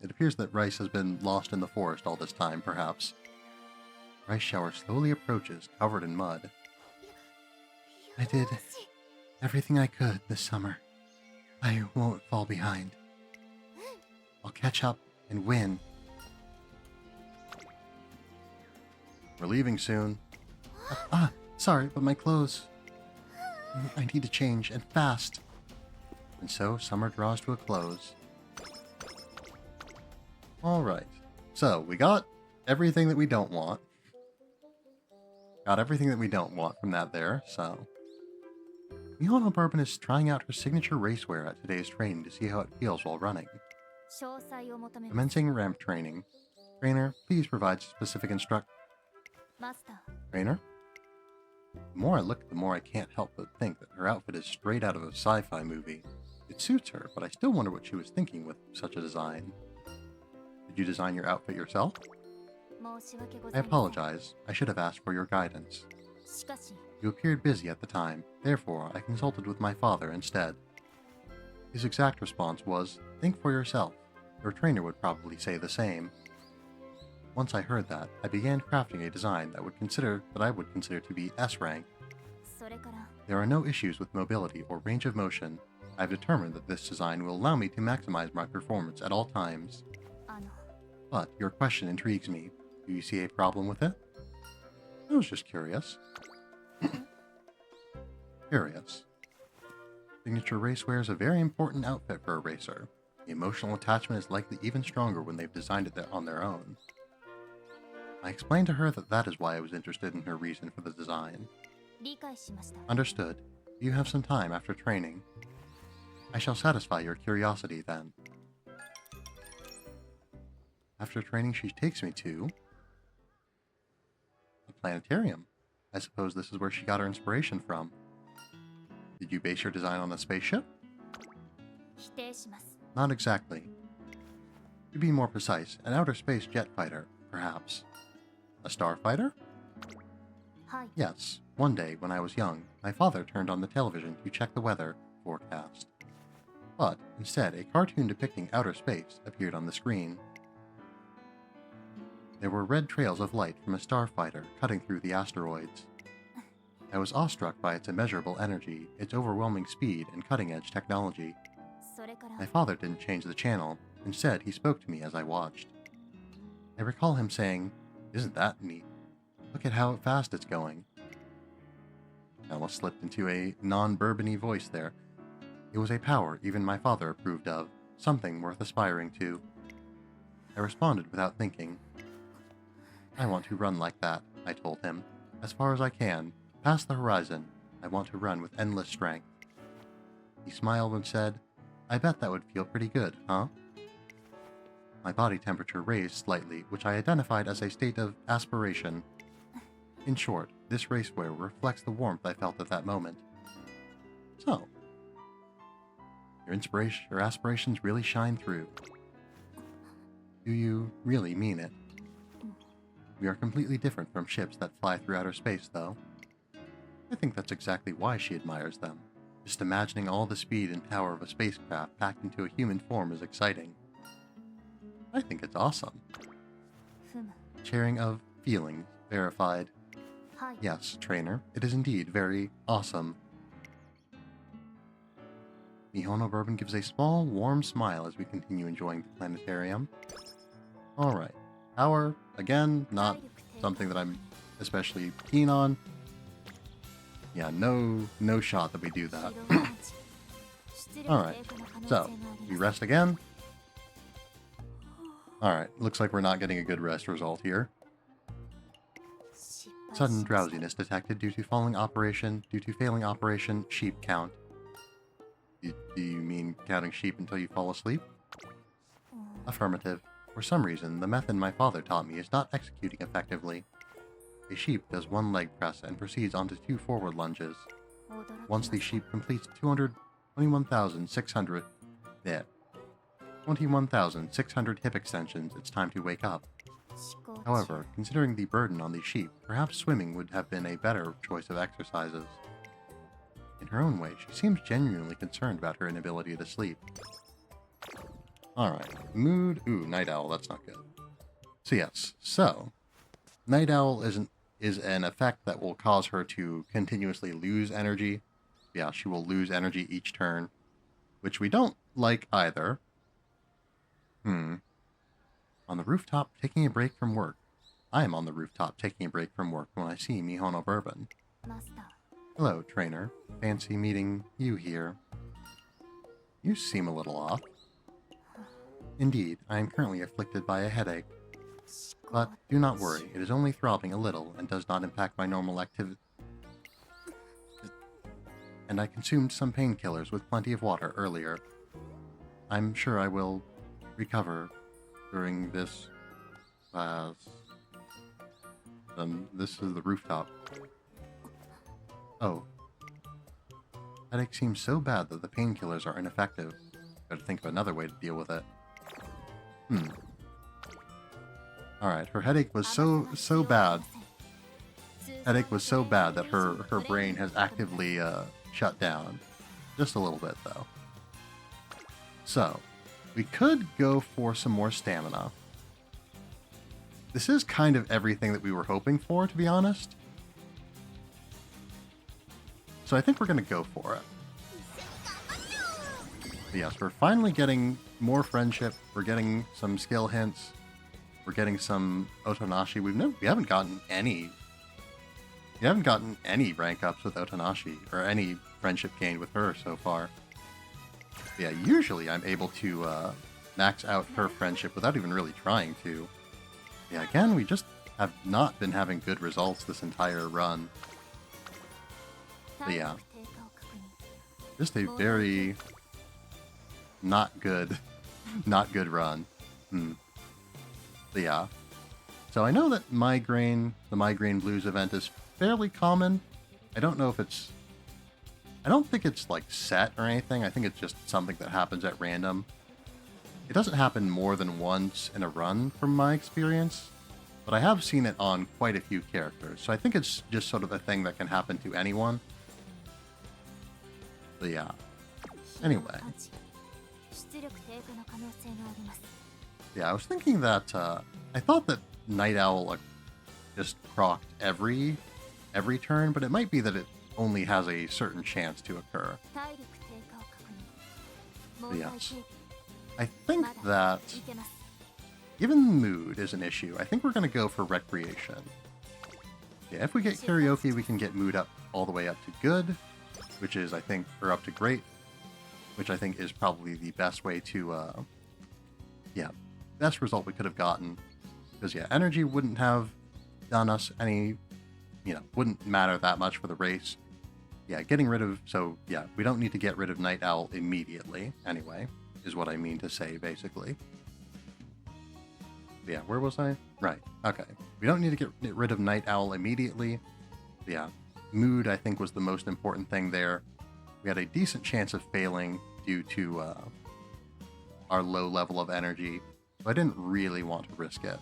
Speaker 1: It appears that Rice has been lost in the forest all this time, perhaps. Rice Shower slowly approaches, covered in mud. I did everything I could this summer. I won't fall behind. I'll catch up and win. We're leaving soon. Sorry, but my clothes. I need to change, and fast. And so, summer draws to a close. Alright, so we got everything that we don't want. Got everything that we don't want from that there, so. Mihono Bourbon is trying out her signature racewear at today's training to see how it feels while running. Commencing ramp training. Trainer, please provide specific Trainer? The more I look, the more I can't help but think that her outfit is straight out of a sci-fi movie. It suits her, but I still wonder what she was thinking with such a design. Did you design your outfit yourself? I apologize. I should have asked for your guidance. You appeared busy at the time, therefore I consulted with my father instead. His exact response was, think for yourself. Your trainer would probably say the same. Once I heard that, I began crafting a design that I would consider to be S rank. There are no issues with mobility or range of motion. I've determined that this design will allow me to maximize my performance at all times. But your question intrigues me. Do you see a problem with it? I was just curious. Curious. Signature racewear is a very important outfit for a racer. The emotional attachment is likely even stronger when they've designed it on their own. I explained to her that is why I was interested in her reason for the design. Understood. You have some time after training. I shall satisfy your curiosity then. After training, she takes me to a planetarium. I suppose this is where she got her inspiration from. Did you base your design on a spaceship? Not exactly. To be more precise, an outer space jet fighter, perhaps. A starfighter? Yes. One day, when I was young, my father turned on the television to check the weather forecast. But, instead, a cartoon depicting outer space appeared on the screen. There were red trails of light from a starfighter cutting through the asteroids. I was awestruck by its immeasurable energy, its overwhelming speed, and cutting-edge technology. My father didn't change the channel. Instead, he spoke to me as I watched. I recall him saying, "Isn't that neat? Look at how fast it's going." I almost slipped into a non-bourbon-y voice there. It was a power even my father approved of, something worth aspiring to. I responded without thinking. I want to run like that, I told him. As far as I can, past the horizon, I want to run with endless strength. He smiled and said, I bet that would feel pretty good, huh? My body temperature raised slightly, which I identified as a state of aspiration. In short, this racewear reflects the warmth I felt at that moment. So, your aspirations really shine through. Do you really mean it? We are completely different from ships that fly through outer space, though. I think that's exactly why she admires them. Just imagining all the speed and power of a spacecraft packed into a human form is exciting. I think it's awesome. Sharing of feelings verified. Yes, trainer, it is indeed very awesome. Mihono Bourbon gives a small, warm smile as we continue enjoying the planetarium. Alright, power, again, not something that I'm especially keen on. Yeah, no shot that we do that. Alright, so, we rest again. Alright, looks like we're not getting a good rest result here. Sudden drowsiness detected due to failing operation sheep count. Do you mean counting sheep until you fall asleep? Affirmative. For some reason, the method my father taught me is not executing effectively. A sheep does one leg press and proceeds onto 2 forward lunges. Once the sheep completes 21,600 hip extensions, it's time to wake up. However, considering the burden on the sheep, perhaps swimming would have been a better choice of exercises. In her own way, she seems genuinely concerned about her inability to sleep. Alright, mood... Ooh, Night Owl, that's not good. So yes, Night Owl is an effect that will cause her to continuously lose energy. Yeah, she will lose energy each turn, which we don't like either. On the rooftop, taking a break from work. I am on the rooftop taking a break from work when I see Mihono Bourbon. Hello, trainer. Fancy meeting you here. You seem a little off. Indeed, I am currently afflicted by a headache. But do not worry, it is only throbbing a little and does not impact my normal activity. And I consumed some painkillers with plenty of water earlier. I'm sure I will recover during this class. This is the rooftop. Oh. Headache seems so bad that the painkillers are ineffective. Gotta think of another way to deal with it. Alright, her headache was so bad. Headache was so bad that her brain has actively shut down. Just a little bit, though. So, we could go for some more stamina. This is kind of everything that we were hoping for, to be honest. So I think we're going to go for it. But yes, we're finally getting more friendship. We're getting some skill hints. We're getting some Otonashi. We haven't gotten any rank ups with Otonashi or any friendship gained with her so far. But yeah, usually I'm able to max out her friendship without even really trying to. Yeah, again, we just have not been having good results this entire run. But yeah, just a very not good, not good run. But yeah, so I know that the migraine blues event is fairly common. I don't know if I don't think it's like set or anything. I think it's just something that happens at random. It doesn't happen more than once in a run from my experience, but I have seen it on quite a few characters. So I think it's just sort of a thing that can happen to anyone. But yeah. Anyway. Yeah, I was thinking that I thought that Night Owl like just procced every turn, but it might be that it only has a certain chance to occur. But yes. I think that given mood is an issue, I think we're going to go for recreation. Yeah, if we get karaoke, we can get mood up all the way up to good, which is, I think, or up to great, which I think is probably the best way to, best result we could have gotten. Because, yeah, energy wouldn't have done us any, wouldn't matter that much for the race. Yeah, we don't need to get rid of Night Owl immediately, anyway, is what I mean to say, basically. Yeah, where was I? Right, okay. We don't need to get rid of Night Owl immediately. Yeah, mood, I think, was the most important thing there. We had a decent chance of failing due to our low level of energy, so I didn't really want to risk it.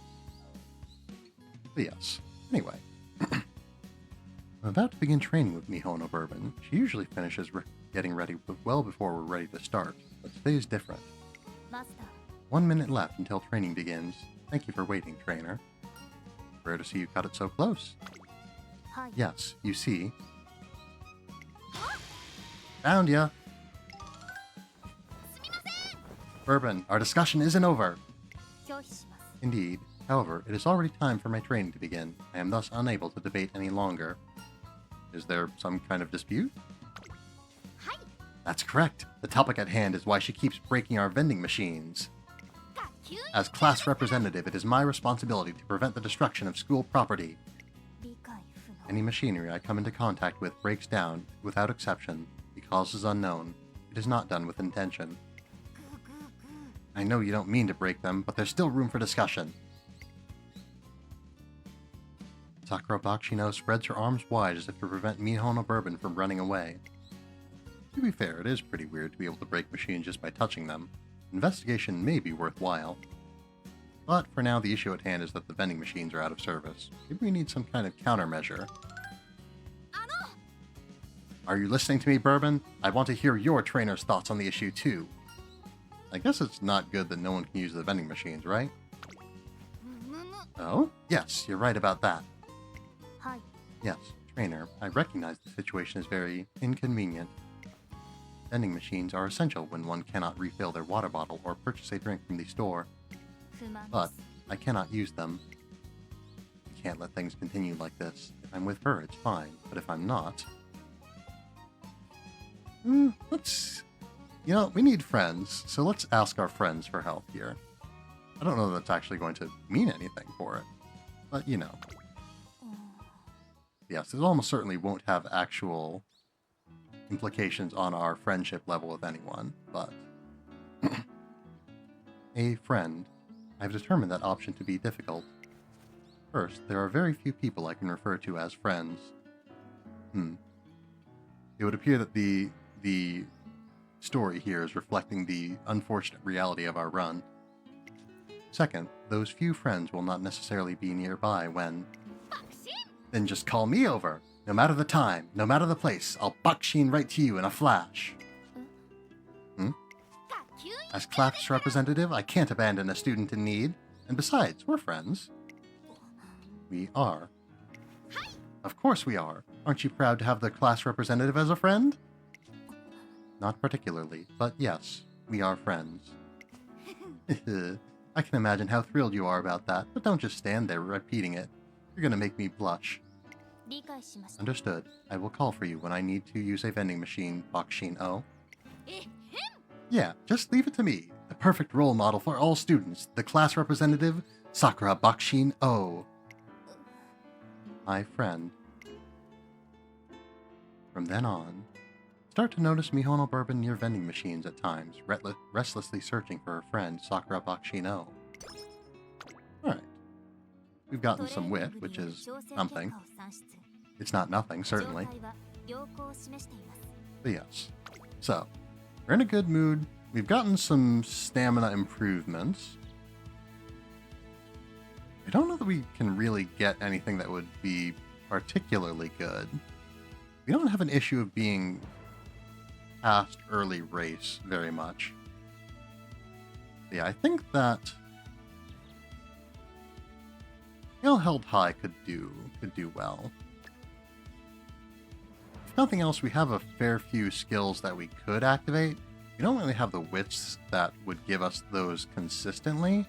Speaker 1: But yes, anyway. I'm about to begin training with Mihono Bourbon. She usually finishes getting ready well before we're ready to start, but today is different. 1 minute left until training begins. Thank you for waiting, trainer. Rare to see you cut it so close. Yes, you see. Found ya! Bourbon, our discussion isn't over. Indeed. However, it is already time for my training to begin. I am thus unable to debate any longer. Is there some kind of dispute? That's correct. The topic at hand is why she keeps breaking our vending machines. As class representative, it is my responsibility to prevent the destruction of school property. Any machinery I come into contact with breaks down, without exception. The cause is unknown. It is not done with intention. I know you don't mean to break them, but there's still room for discussion. Sakura Bakshino spreads her arms wide as if to prevent Mihono Bourbon from running away. To be fair, it is pretty weird to be able to break machines just by touching them. Investigation may be worthwhile. But for now, the issue at hand is that the vending machines are out of service. Maybe we need some kind of countermeasure. Are you listening to me, Bourbon? I want to hear your trainer's thoughts on the issue, too. I guess it's not good that no one can use the vending machines, right? Oh? Yes, you're right about that. Yes, trainer, I recognize the situation is very inconvenient. Vending machines are essential when one cannot refill their water bottle or purchase a drink from the store. But I cannot use them. I can't let things continue like this. If I'm with her, it's fine, but if I'm not... we need friends, so let's ask our friends for help here. I don't know that that's actually going to mean anything for it, but Yes, it almost certainly won't have actual implications on our friendship level with anyone, but... A friend. I've determined that option to be difficult. First, there are very few people I can refer to as friends. It would appear that the story here is reflecting the unfortunate reality of our run. Second, those few friends will not necessarily be nearby when... Then just call me over. No matter the time, no matter the place, I'll bakshin right to you in a flash. As class representative, I can't abandon a student in need. And besides, we're friends. We are. Of course we are. Aren't you proud to have the class representative as a friend? Not particularly, but yes, we are friends. I can imagine how thrilled you are about that, but don't just stand there repeating it. You're gonna make me blush. Understood. I will call for you when I need to use a vending machine, Bakshin-o. Yeah, just leave it to me. The perfect role model for all students, the class representative, Sakura Bakshin-o. My friend. From then on, start to notice Mihono Bourbon near vending machines at times, restlessly searching for her friend Sakura Bakshino. Alright, we've gotten some wit, which is something. It's not nothing, certainly. But yes. So, we're in a good mood. We've gotten some stamina improvements. I don't know that we can really get anything that would be particularly good. We don't have an issue of being past early race very much. Yeah, I think that Hail Held High could do well. If nothing else, we have a fair few skills that we could activate. We don't really have the wits that would give us those consistently.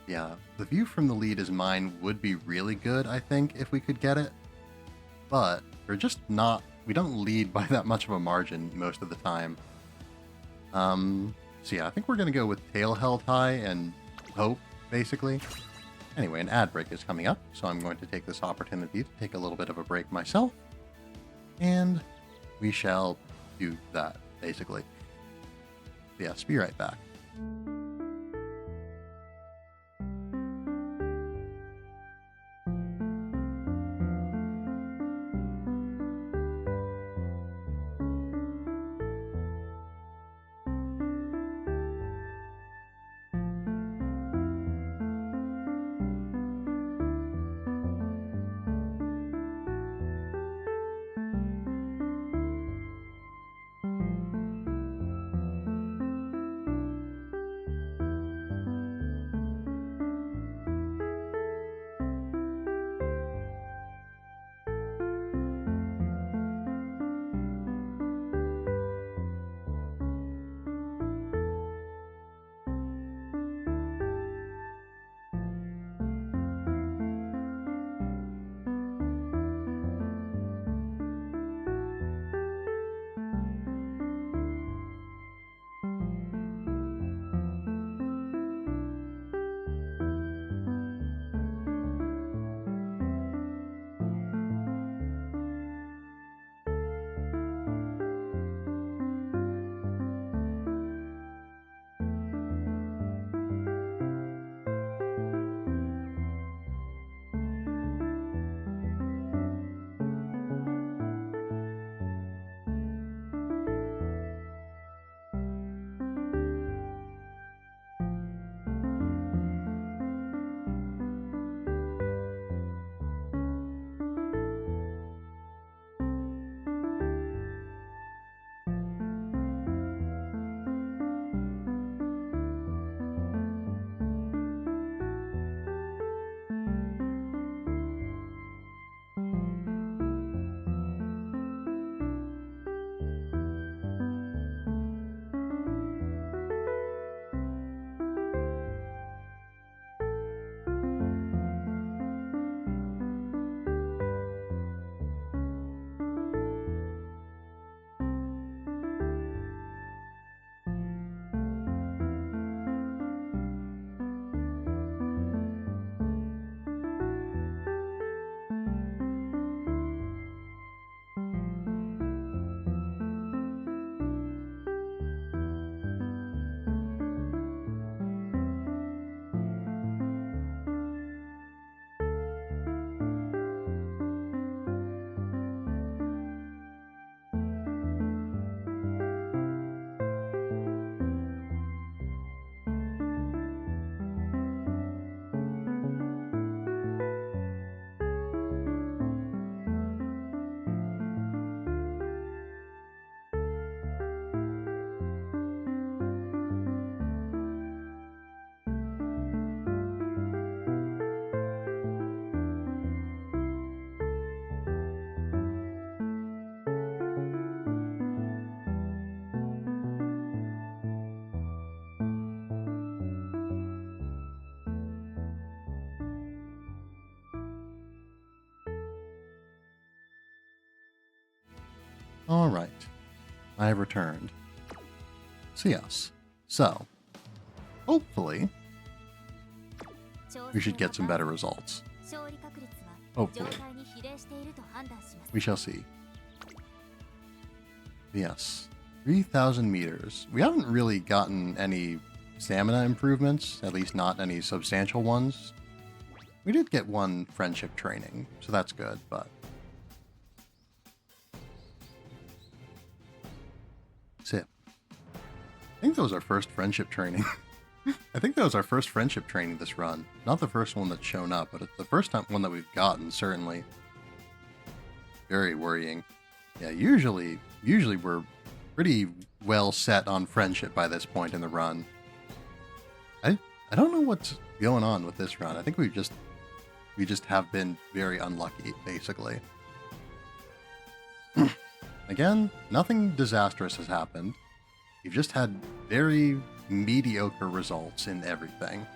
Speaker 1: Yeah, the view from the lead is mine would be really good, I think, if we could get it. But we're just not, we don't lead by that much of a margin most of the time. So yeah, I think we're going to go with Tail Held High and hope, basically. Anyway, an ad break is coming up, so I'm going to take this opportunity to take a little bit of a break myself. And we shall do that, basically. Yes, be right back. Alright, I have returned. So yes, so, hopefully, we should get some better results. Hopefully. We shall see. Yes. 3,000 meters. We haven't really gotten any stamina improvements, at least not any substantial ones. We did get one friendship training, so that's good, but... Sip. I think that was our first friendship training. I think that was our first friendship training this run. Not the first one that's shown up, but it's the first one that we've gotten, certainly. Very worrying. Yeah, usually we're pretty well set on friendship by this point in the run. I don't know what's going on with this run. I think we just have been very unlucky, basically. Again, nothing disastrous has happened. We've just had very mediocre results in everything.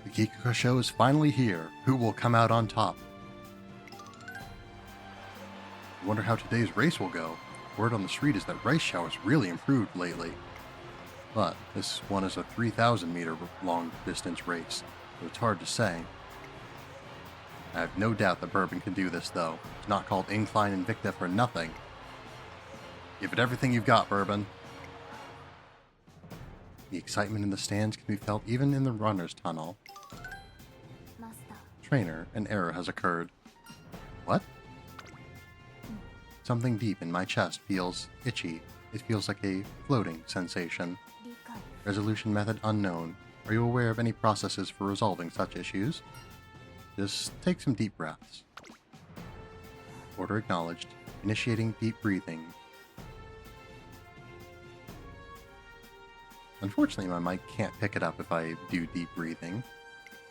Speaker 1: The Kikuka show is finally here. Who will come out on top? I wonder how today's race will go. Word on the street is that Rice Shower's really improved lately. But this one is a 3,000 meter long distance race, so it's hard to say. I have no doubt that Bourbon can do this, though. It's not called Incline Invicta for nothing. Give it everything you've got, Bourbon. The excitement in the stands can be felt even in the runner's tunnel. Trainer, an error has occurred. What? Something deep in my chest feels itchy. It feels like a floating sensation. Resolution method unknown. Are you aware of any processes for resolving such issues? Just take some deep breaths. Order acknowledged. Initiating deep breathing. Unfortunately, my mic can't pick it up if I do deep breathing.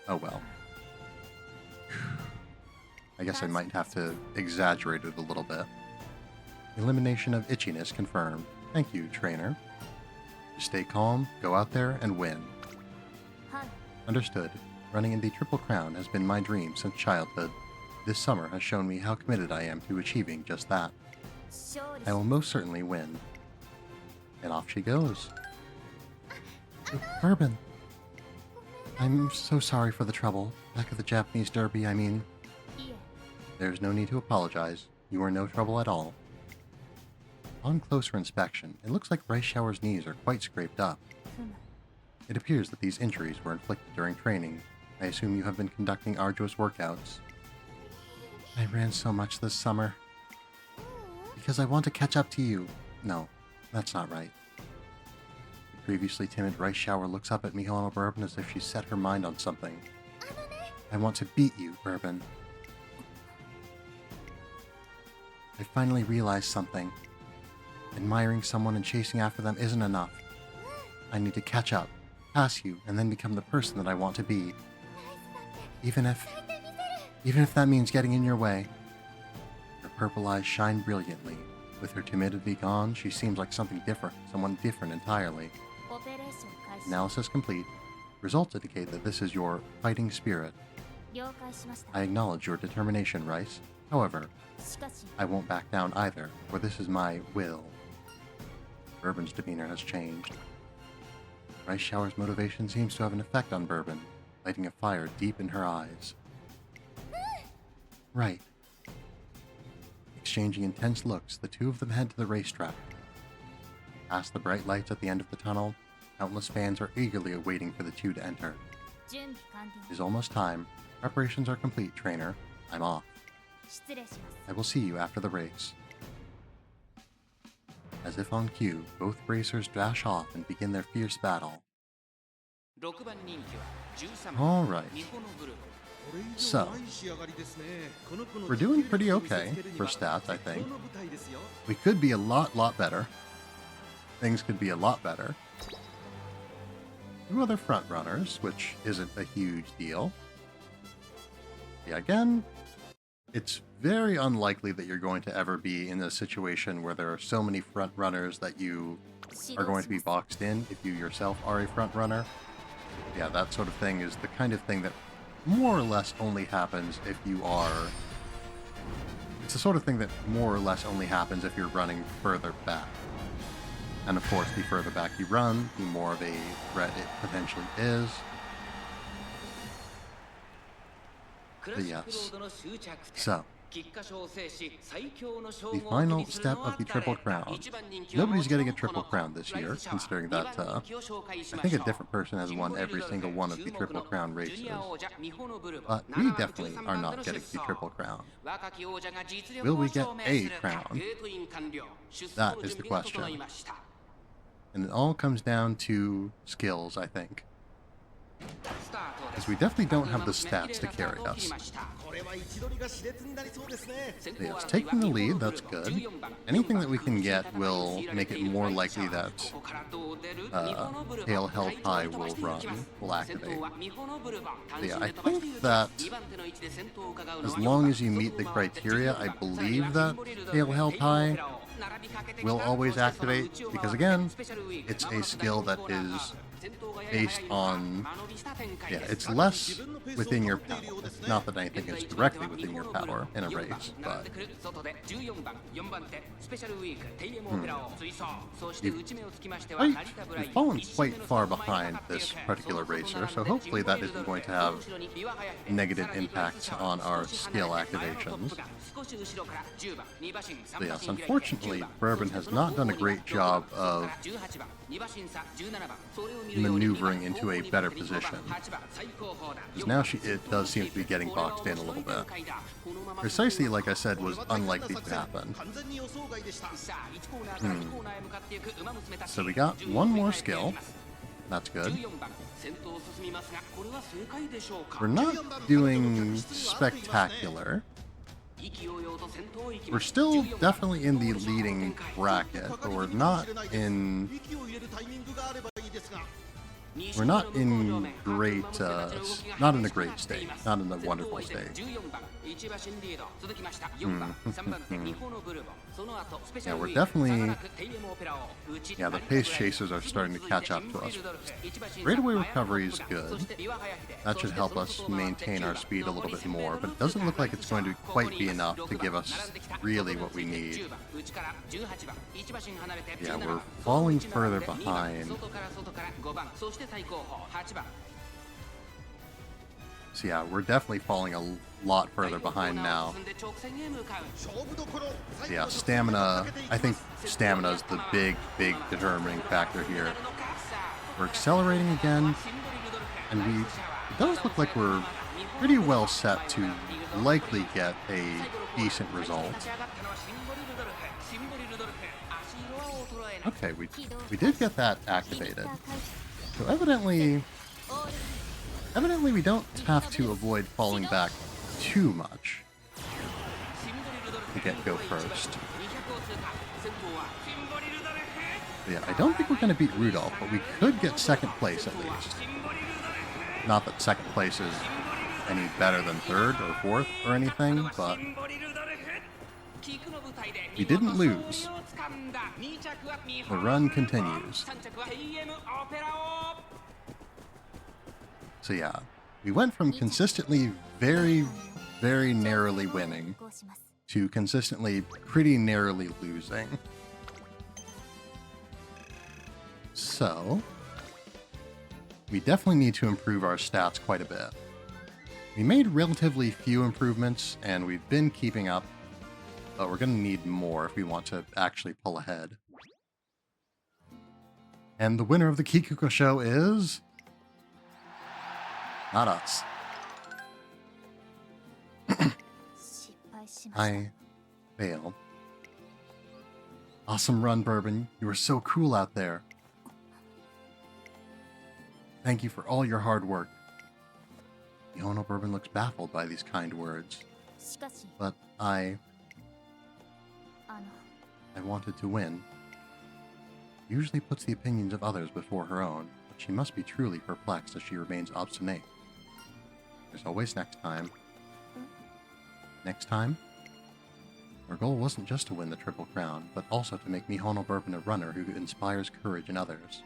Speaker 1: Oh well. I guess I might have to exaggerate it a little bit. Elimination of itchiness confirmed. Thank you, trainer. Just stay calm, go out there, and win. Understood. Running in the Triple Crown has been my dream since childhood. This summer has shown me how committed I am to achieving just that. I will most certainly win. And off she goes. Bourbon! I'm so sorry for the trouble. Back at the Japanese Derby, I mean. There's no need to apologize. You are no trouble at all. On closer inspection, it looks like Rice Shower's knees are quite scraped up. It appears that these injuries were inflicted during training. I assume you have been conducting arduous workouts. I ran so much this summer. Because I want to catch up to you. No, that's not right. The previously timid Rice Shower looks up at Mihono Bourbon as if she's set her mind on something. I want to beat you, Bourbon. I finally realized something. Admiring someone and chasing after them isn't enough. I need to catch up, pass you, and then become the person that I want to be. Even if that means getting in your way. Her purple eyes shine brilliantly. With her timidity gone, she seems like something different, someone different entirely. Analysis complete. Results indicate that this is your fighting spirit. I acknowledge your determination, Rice. However, I won't back down either, for this is my will. Bourbon's demeanor has changed. Rice Shower's motivation seems to have an effect on Bourbon, lighting a fire deep in her eyes. Right. Exchanging intense looks, the two of them head to the racetrack. Past the bright lights at the end of the tunnel, countless fans are eagerly awaiting for the two to enter. It is almost time. Preparations are complete, trainer. I'm off. I will see you after the race. As if on cue, both racers dash off and begin their fierce battle. Alright. So, we're doing pretty okay for stats, I think. We could be a lot better. Things could be a lot better. Two other front runners, which isn't a huge deal. Yeah, again, it's very unlikely that you're going to ever be in a situation where there are so many front runners that you are going to be boxed in if you yourself are a front runner. Yeah, that sort of thing is the kind of thing that more or less only happens if you are... It's the sort of thing that more or less only happens if you're running further back. And of course, the further back you run, the more of a threat it potentially is. But yes. So, the final step of the Triple Crown. Nobody's getting a Triple Crown this year, considering that I think a different person has won every single one of the Triple Crown races. But we definitely are not getting the Triple Crown. Will we get a crown? That is the question. And it all comes down to skills, I think. Because we definitely don't have the stats to carry us. Yes, taking the lead, that's good. Anything that we can get will make it more likely that Hail Held High will activate. But yeah, I think that as long as you meet the criteria, I believe that Hail Held High will always activate, because again, it's a skill that is based on, it's less within your power. It's not that anything is directly within your power in a race, but we've fallen quite far behind this particular racer, so hopefully that isn't going to have negative impacts on our skill activations. So yes, unfortunately, Bourbon has not done a great job of maneuvering into a better position. Because now it does seem to be getting boxed in a little bit. Precisely like I said was unlikely to happen. So we got one more skill. That's good. We're not doing spectacular. We're still definitely in the leading bracket, but we're not in great, not in a great state, not in a wonderful state. Yeah, we're definitely, the pace chasers are starting to catch up to us. Straightaway recovery is good. That should help us maintain our speed a little bit more, but it doesn't look like it's going to quite be enough to give us really what we need. Yeah, we're falling further behind. So yeah, we're definitely falling a lot further behind now. Yeah, stamina, I think stamina is the big determining factor here. We're accelerating again, and it does look like we're pretty well set to likely get a decent result. Okay, we did get that activated. So evidently we don't have to avoid falling back too much to get go first. But yeah, I don't think we're going to beat Rudolph, but we could get second place at least. Not that second place is any better than third or fourth or anything, but we didn't lose. The run continues. So yeah, we went from consistently very narrowly winning to consistently pretty narrowly losing. So, we definitely need to improve our stats quite a bit. We made relatively few improvements, and we've been keeping up, but we're going to need more if we want to actually pull ahead. And the winner of the Kikuko show is... not us. I failed. Awesome run, Bourbon. You were so cool out there. Thank you for all your hard work. Yono Bourbon looks baffled by these kind words. But I wanted to win. Usually puts the opinions of others before her own, but she must be truly perplexed as she remains obstinate. There's always next time. Next time? Our goal wasn't just to win the Triple Crown, but also to make Mihono Bourbon a runner who inspires courage in others.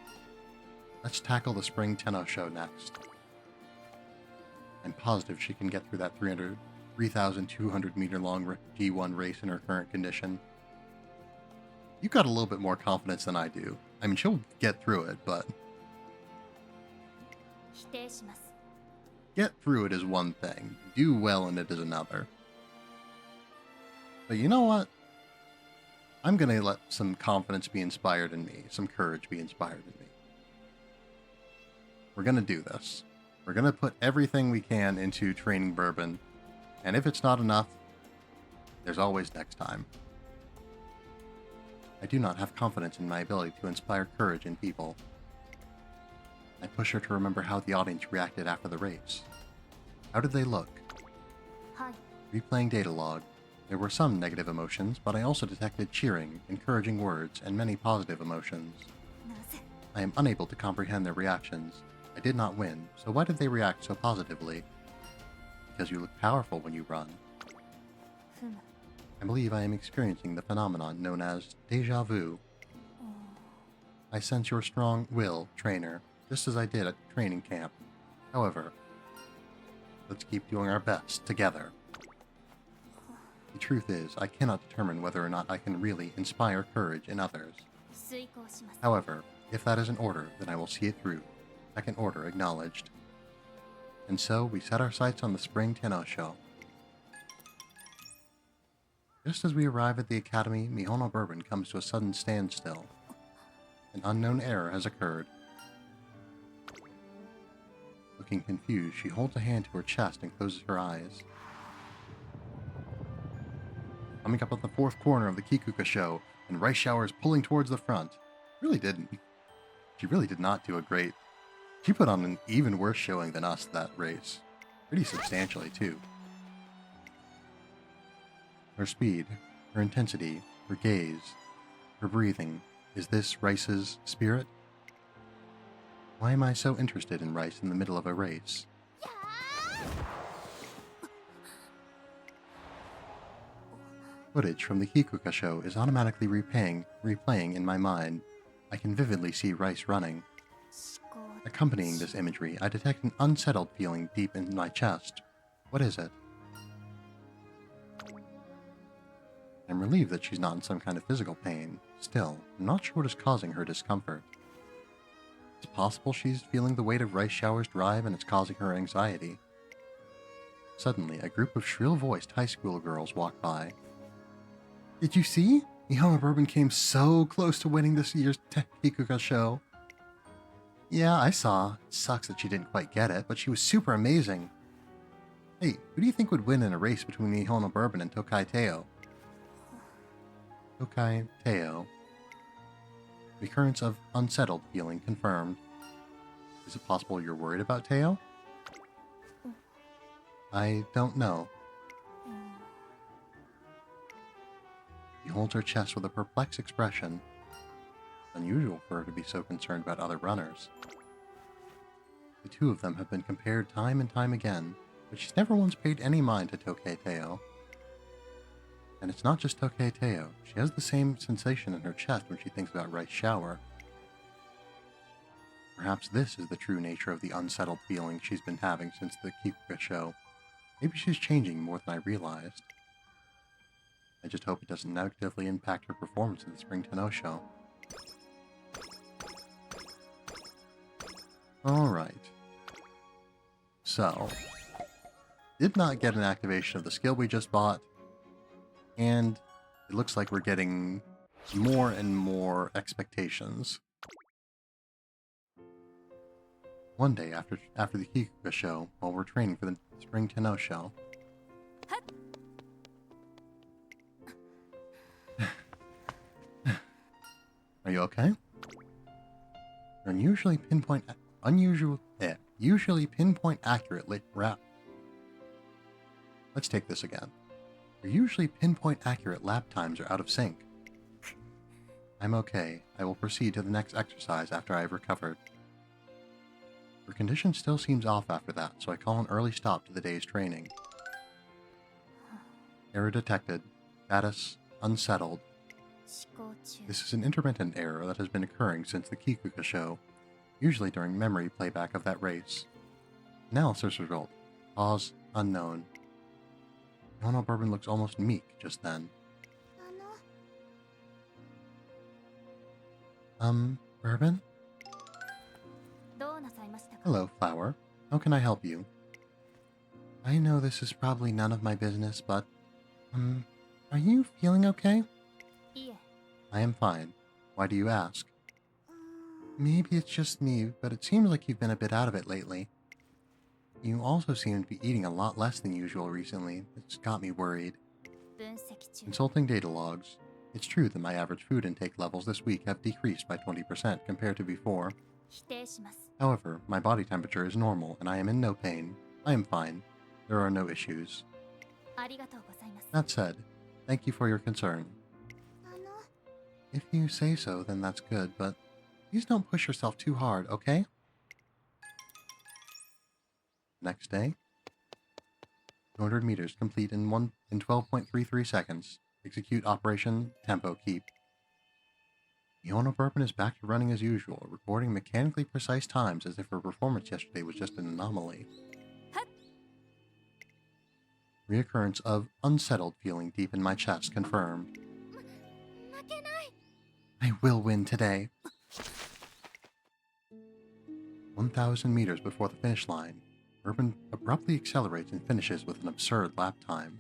Speaker 1: Let's tackle the Spring Tenno show next. I'm positive she can get through that 3,200 meter long G1 race in her current condition. You've got a little bit more confidence than I do. I mean, she'll get through it, but... Get through it is one thing, do well in it is another. But you know what? I'm gonna let some confidence be inspired in me, some courage be inspired in me. We're gonna do this. We're gonna put everything we can into training Bourbon, and if it's not enough, there's always next time. I do not have confidence in my ability to inspire courage in people. I push her to remember how the audience reacted after the race. How did they look? Replaying data log, there were some negative emotions, but I also detected cheering, encouraging words, and many positive emotions. I am unable to comprehend their reactions. I did not win, so why did they react so positively? Because you look powerful when you run. I believe I am experiencing the phenomenon known as déjà vu. I sense your strong will, trainer, just as I did at training camp. However, let's keep doing our best together. The truth is, I cannot determine whether or not I can really inspire courage in others. However, if that is an order, then I will see it through. Second order acknowledged. And so, we set our sights on the spring Tenno-sho. Just as we arrive at the academy, Mihono Bourbon comes to a sudden standstill. An unknown error has occurred. Looking confused, she holds a hand to her chest and closes her eyes. Coming up at the fourth corner of the Kikuka show, and rice showers pulling towards the front. Really didn't. She really did not do a great... She put on an even worse showing than us that race. Pretty substantially, too. Her speed, her intensity, her gaze, her breathing. Is this Rice's spirit? Why am I so interested in Rice in the middle of a race? Footage from the Kikuka show is automatically replaying in my mind. I can vividly see Rice running. Accompanying this imagery, I detect an unsettled feeling deep in my chest. What is it? I'm relieved that she's not in some kind of physical pain. Still, I'm not sure what is causing her discomfort. It's possible she's feeling the weight of Rice Shower's drive and it's causing her anxiety. Suddenly, a group of shrill-voiced high school girls walk by. Did you see? Mihono Bourbon came so close to winning this year's Kikuka show. Yeah, I saw. It sucks that she didn't quite get it, but she was super amazing. Hey, who do you think would win in a race between Mihono Bourbon and Tokai Teo? Tokai Teo. Recurrence of unsettled feeling confirmed. Is it possible you're worried about Teo? I don't know. She holds her chest with a perplexed expression. It's unusual for her to be so concerned about other runners. The two of them have been compared time and time again, but she's never once paid any mind to Tokai Teo. And it's not just Tokai Teo. She has the same sensation in her chest when she thinks about Rice Shower. Perhaps this is the true nature of the unsettled feeling she's been having since the Kikuka show. Maybe she's changing more than I realized. I just hope it doesn't negatively impact her performance in the Spring Tenno-sho. Alright. So, did not get an activation of the skill we just bought, and it looks like we're getting more and more expectations. One day after the Kikuka show, while we're training for the Spring Tenno-sho, are you okay? Usually pinpoint accurately wrap. Let's take this again. Your usually pinpoint accurate lap times are out of sync. I'm okay. I will proceed to the next exercise after I have recovered. Her condition still seems off after that, so I call an early stop to the day's training. Error detected. Status unsettled. This is an intermittent error that has been occurring since the Kikuka show, usually during memory playback of that race. Analysis result. Cause unknown. Mihono Bourbon looks almost meek just then. Bourbon? Hello, Flower. How can I help you? I know this is probably none of my business, but, are you feeling okay?
Speaker 2: いえ
Speaker 1: I am fine. Why do you ask? Maybe it's just me, but it seems like you've been a bit out of it lately. You also seem to be eating a lot less than usual recently. It's got me worried.
Speaker 2: 分析中
Speaker 1: Consulting data logs. It's true that my average food intake levels this week have decreased by 20% compared to before.
Speaker 2: 否定します
Speaker 1: However, my body temperature is normal and I am in no pain. I am fine. There are no issues.
Speaker 2: ありがとうございます
Speaker 1: That said, thank you for your concern.
Speaker 2: あの
Speaker 1: If you say so, then that's good, but please don't push yourself too hard, okay? Next day, 200 meters complete in 12.33 seconds. Execute Operation Tempo Keep. Iona Bourbon is back to running as usual, recording mechanically precise times as if her performance yesterday was just an anomaly. Reoccurrence of unsettled feeling deep in my chest confirmed.
Speaker 2: 負けない
Speaker 1: I will win today. 1,000 meters before the finish line, Bourbon abruptly accelerates and finishes with an absurd lap time.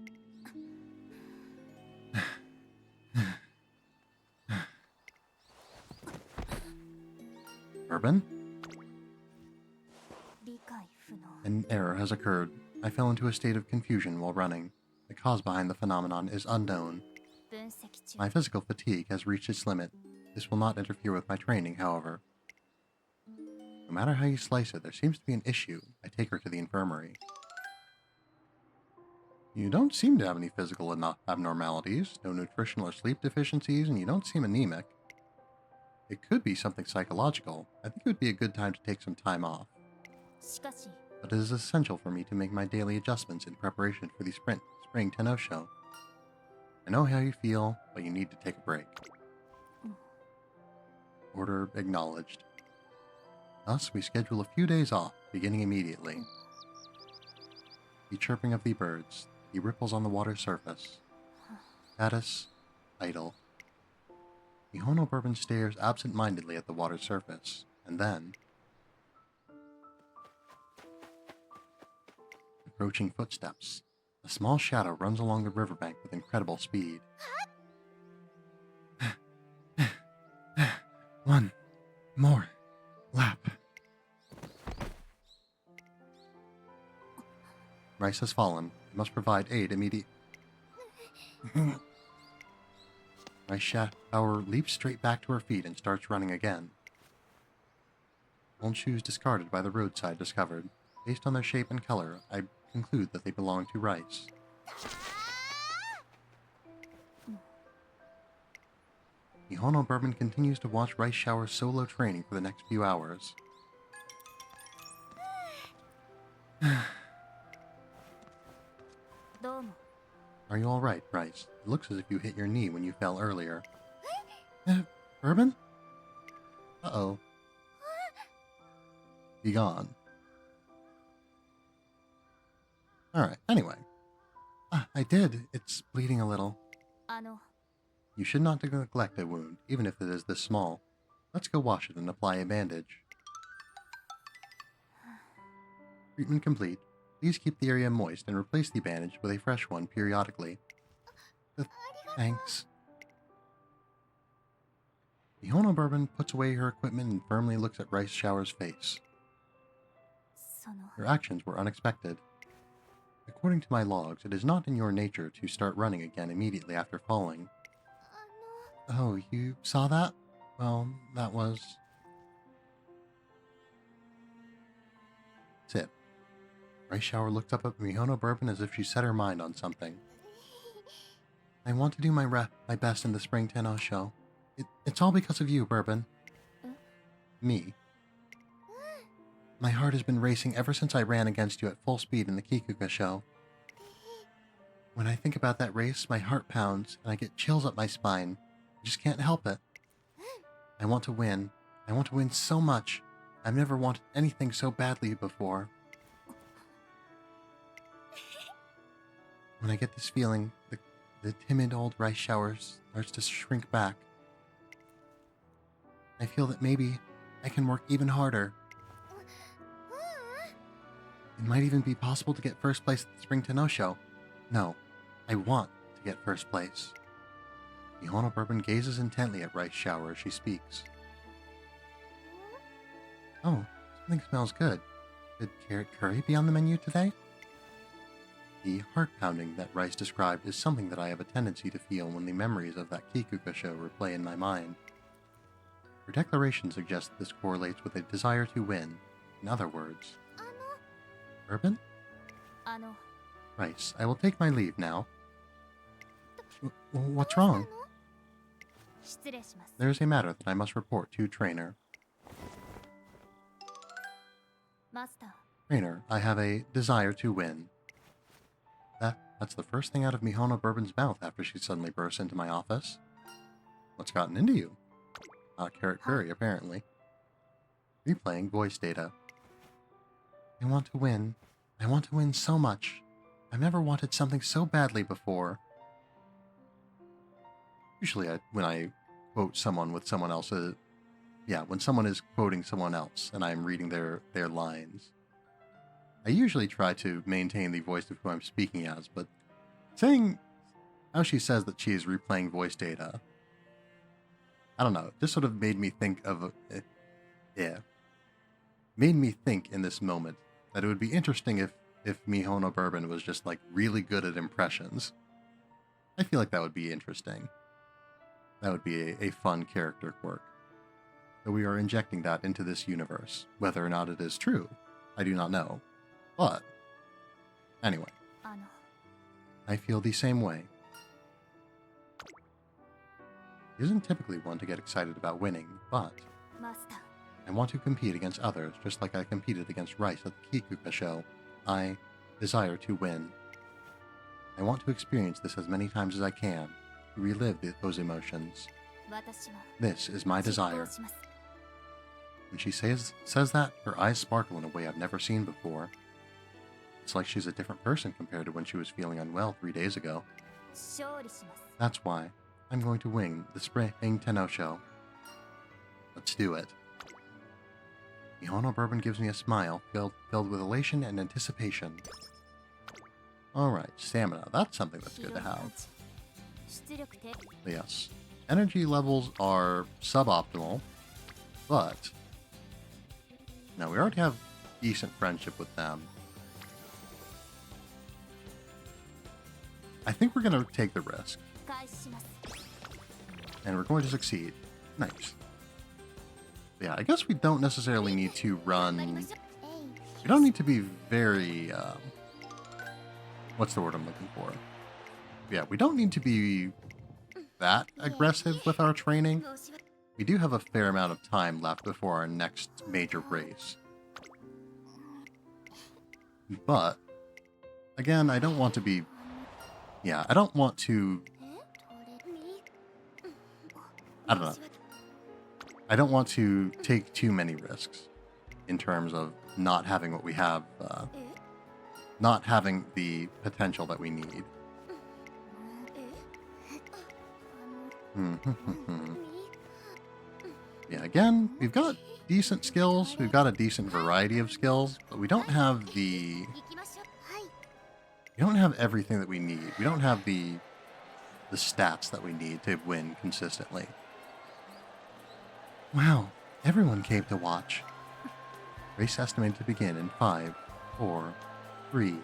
Speaker 1: Bourbon?
Speaker 2: 理解不能
Speaker 1: An error has occurred. I fell into a state of confusion while running. The cause behind the phenomenon is unknown.
Speaker 2: 分析中
Speaker 1: My physical fatigue has reached its limit. This will not interfere with my training, however. No matter how you slice it, there seems to be an issue. I take her to the infirmary. You don't seem to have any physical abnormalities, no nutritional or sleep deficiencies, and you don't seem anemic. It could be something psychological. I think it would be a good time to take some time off.
Speaker 2: しかし
Speaker 1: But it is essential for me to make my daily adjustments in preparation for the spring Tenno show. I know how you feel, but you need to take a break. Order acknowledged. Thus, we schedule a few days off, beginning immediately. The chirping of the birds, the ripples on the water's surface. Status, idle. The Hono Bourbon stares absent-mindedly at the water's surface, and then... Approaching footsteps. A small shadow runs along the riverbank with incredible speed. One more lap. Rice has fallen. I must provide aid immediately. Rice Shower leaps straight back to her feet and starts running again. Old shoes discarded by the roadside discovered. Based on their shape and color, I conclude that they belong to Rice. The Hono Bourbon continues to watch Rice Shower solo training for the next few hours. Are you alright, Rice? It looks as if you hit your knee when you fell earlier. Bourbon? Uh-oh. Be gone. Alright, anyway. I did. It's bleeding a little.
Speaker 2: あの
Speaker 1: You should not neglect a wound, even if it is this small. Let's go wash it and apply a bandage. Treatment complete. Please keep the area moist and replace the bandage with a fresh one periodically. Thanks. The Hono Bourbon puts away her equipment and firmly looks at Rice Shower's face.
Speaker 2: その
Speaker 1: Your actions were unexpected. According to my logs, it is not in your nature to start running again immediately after falling.
Speaker 2: あの
Speaker 1: Oh, you saw that? Well, that was... Sit. Rice Shower looked up at Mihono Bourbon as if she set her mind on something. I want to do my best in the Spring Tenno show. It's all because of you, Bourbon. Me. My heart has been racing ever since I ran against you at full speed in the Kikuga show. When I think about that race, my heart pounds and I get chills up my spine. I just can't help it. I want to win. I want to win so much. I've never wanted anything so badly before. When I get this feeling, the timid old Rice Shower starts to shrink back. I feel that maybe I can work even harder. It might even be possible to get first place at the Spring Tenno Show. No, I want to get first place. Mihono Bourbon gazes intently at Rice Shower as she speaks. Oh, something smells good. Could carrot curry be on the menu today? The heart pounding that Rice described is something that I have a tendency to feel when the memories of that Kikuka show replay in my mind. Her declaration suggests that this correlates with a desire to win. In other words, Bourbon?
Speaker 2: あの
Speaker 1: Rice, I will take my leave now. What's wrong?
Speaker 2: 失礼します
Speaker 1: There is a matter that I must report to Trainer.
Speaker 2: マスター
Speaker 1: Trainer, I have a desire to win. That's the first thing out of Mihono Bourbon's mouth after she suddenly bursts into my office. What's gotten into you? Carrot curry, apparently. Replaying voice data. I want to win. I want to win so much. I've never wanted something so badly before. Usually when I quote someone with someone else's... Yeah, when someone is quoting someone else and I'm reading their lines, I usually try to maintain the voice of who I'm speaking as, but saying how she says that she is replaying voice data, I don't know, this sort of made me think of... made me think in this moment that it would be interesting if Mihono Bourbon was just, like, really good at impressions. I feel like that would be interesting. That would be a fun character quirk. So we are injecting that into this universe. Whether or not it is true, I do not know. But, anyway,
Speaker 2: あの
Speaker 1: I feel the same way. He isn't typically one to get excited about winning, but
Speaker 2: マスター
Speaker 1: I want to compete against others just like I competed against Rice at the Kikuka show. I desire to win. I want to experience this as many times as I can, to relive those emotions.
Speaker 2: 私は
Speaker 1: This is my
Speaker 2: 実行
Speaker 1: desire.
Speaker 2: します
Speaker 1: When she says that, her eyes sparkle in a way I've never seen before. It's like she's a different person compared to when she was feeling unwell 3 days ago.
Speaker 2: 勝利します
Speaker 1: That's why I'm going to win the Spring Tenno Show. Let's do it. Mihono Bourbon gives me a smile filled with elation and anticipation. Alright, stamina. That's something that's good to have.
Speaker 2: 出力低
Speaker 1: Yes. Energy levels are suboptimal, but... No, we already have decent friendship with them. I think we're going to take the risk,
Speaker 2: 開始します
Speaker 1: and we're going to succeed. Nice. Yeah, I guess we don't necessarily need to
Speaker 2: 頑張りま
Speaker 1: run...
Speaker 2: しょう
Speaker 1: We don't need to be very... what's the word I'm looking for? Yeah, we don't need to be that aggressive with our training.
Speaker 2: 申し訳
Speaker 1: We do have a fair amount of time left before our next major race. But, again, I don't want to be... Yeah, I don't want to...
Speaker 2: え
Speaker 1: I don't know. I don't want to take too many risks in terms of not having what we have,
Speaker 2: え
Speaker 1: not having the potential that we need.
Speaker 2: え
Speaker 1: Yeah, again, we've got decent skills, we've got a decent variety of skills, but we don't have the...
Speaker 2: 行きましょうはい
Speaker 1: We don't have everything that we need. We don't have the stats that we need to win consistently. Wow, everyone came to watch. Race estimated to begin in 5, 4, 3,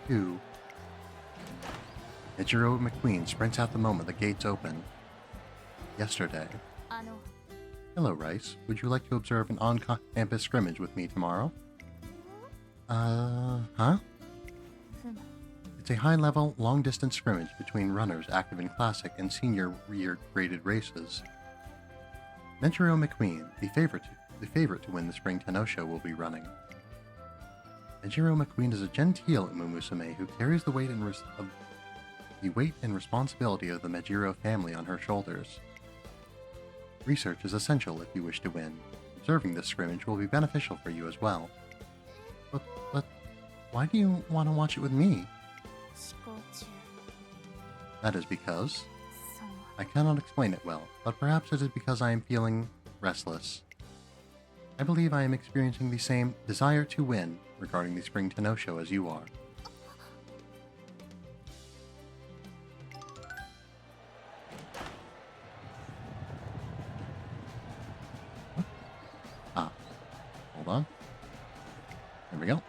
Speaker 1: 2... Ichiro McQueen sprints out the moment the gates open. Yesterday.
Speaker 2: あの
Speaker 1: Hello, Rice. Would you like to observe an on-campus scrimmage with me tomorrow? Huh?
Speaker 2: ふむ
Speaker 1: It's a high-level, long-distance scrimmage between runners active in classic and senior year graded races. Menchiro McQueen, the favorite to win the Spring Tenno Show, will be running. Menchiro McQueen is a genteel Umamusume who carries the weight and responsibility of the Mejiro family on her shoulders. Research is essential if you wish to win. Observing this scrimmage will be beneficial for you as well. But why do you want to watch it with me?
Speaker 2: 思考中
Speaker 1: That is because...
Speaker 2: その
Speaker 1: I cannot explain it well, but perhaps it is because I am feeling restless. I believe I am experiencing the same desire to win regarding the Spring Tenno show as you are. Ah, hold on. There we go.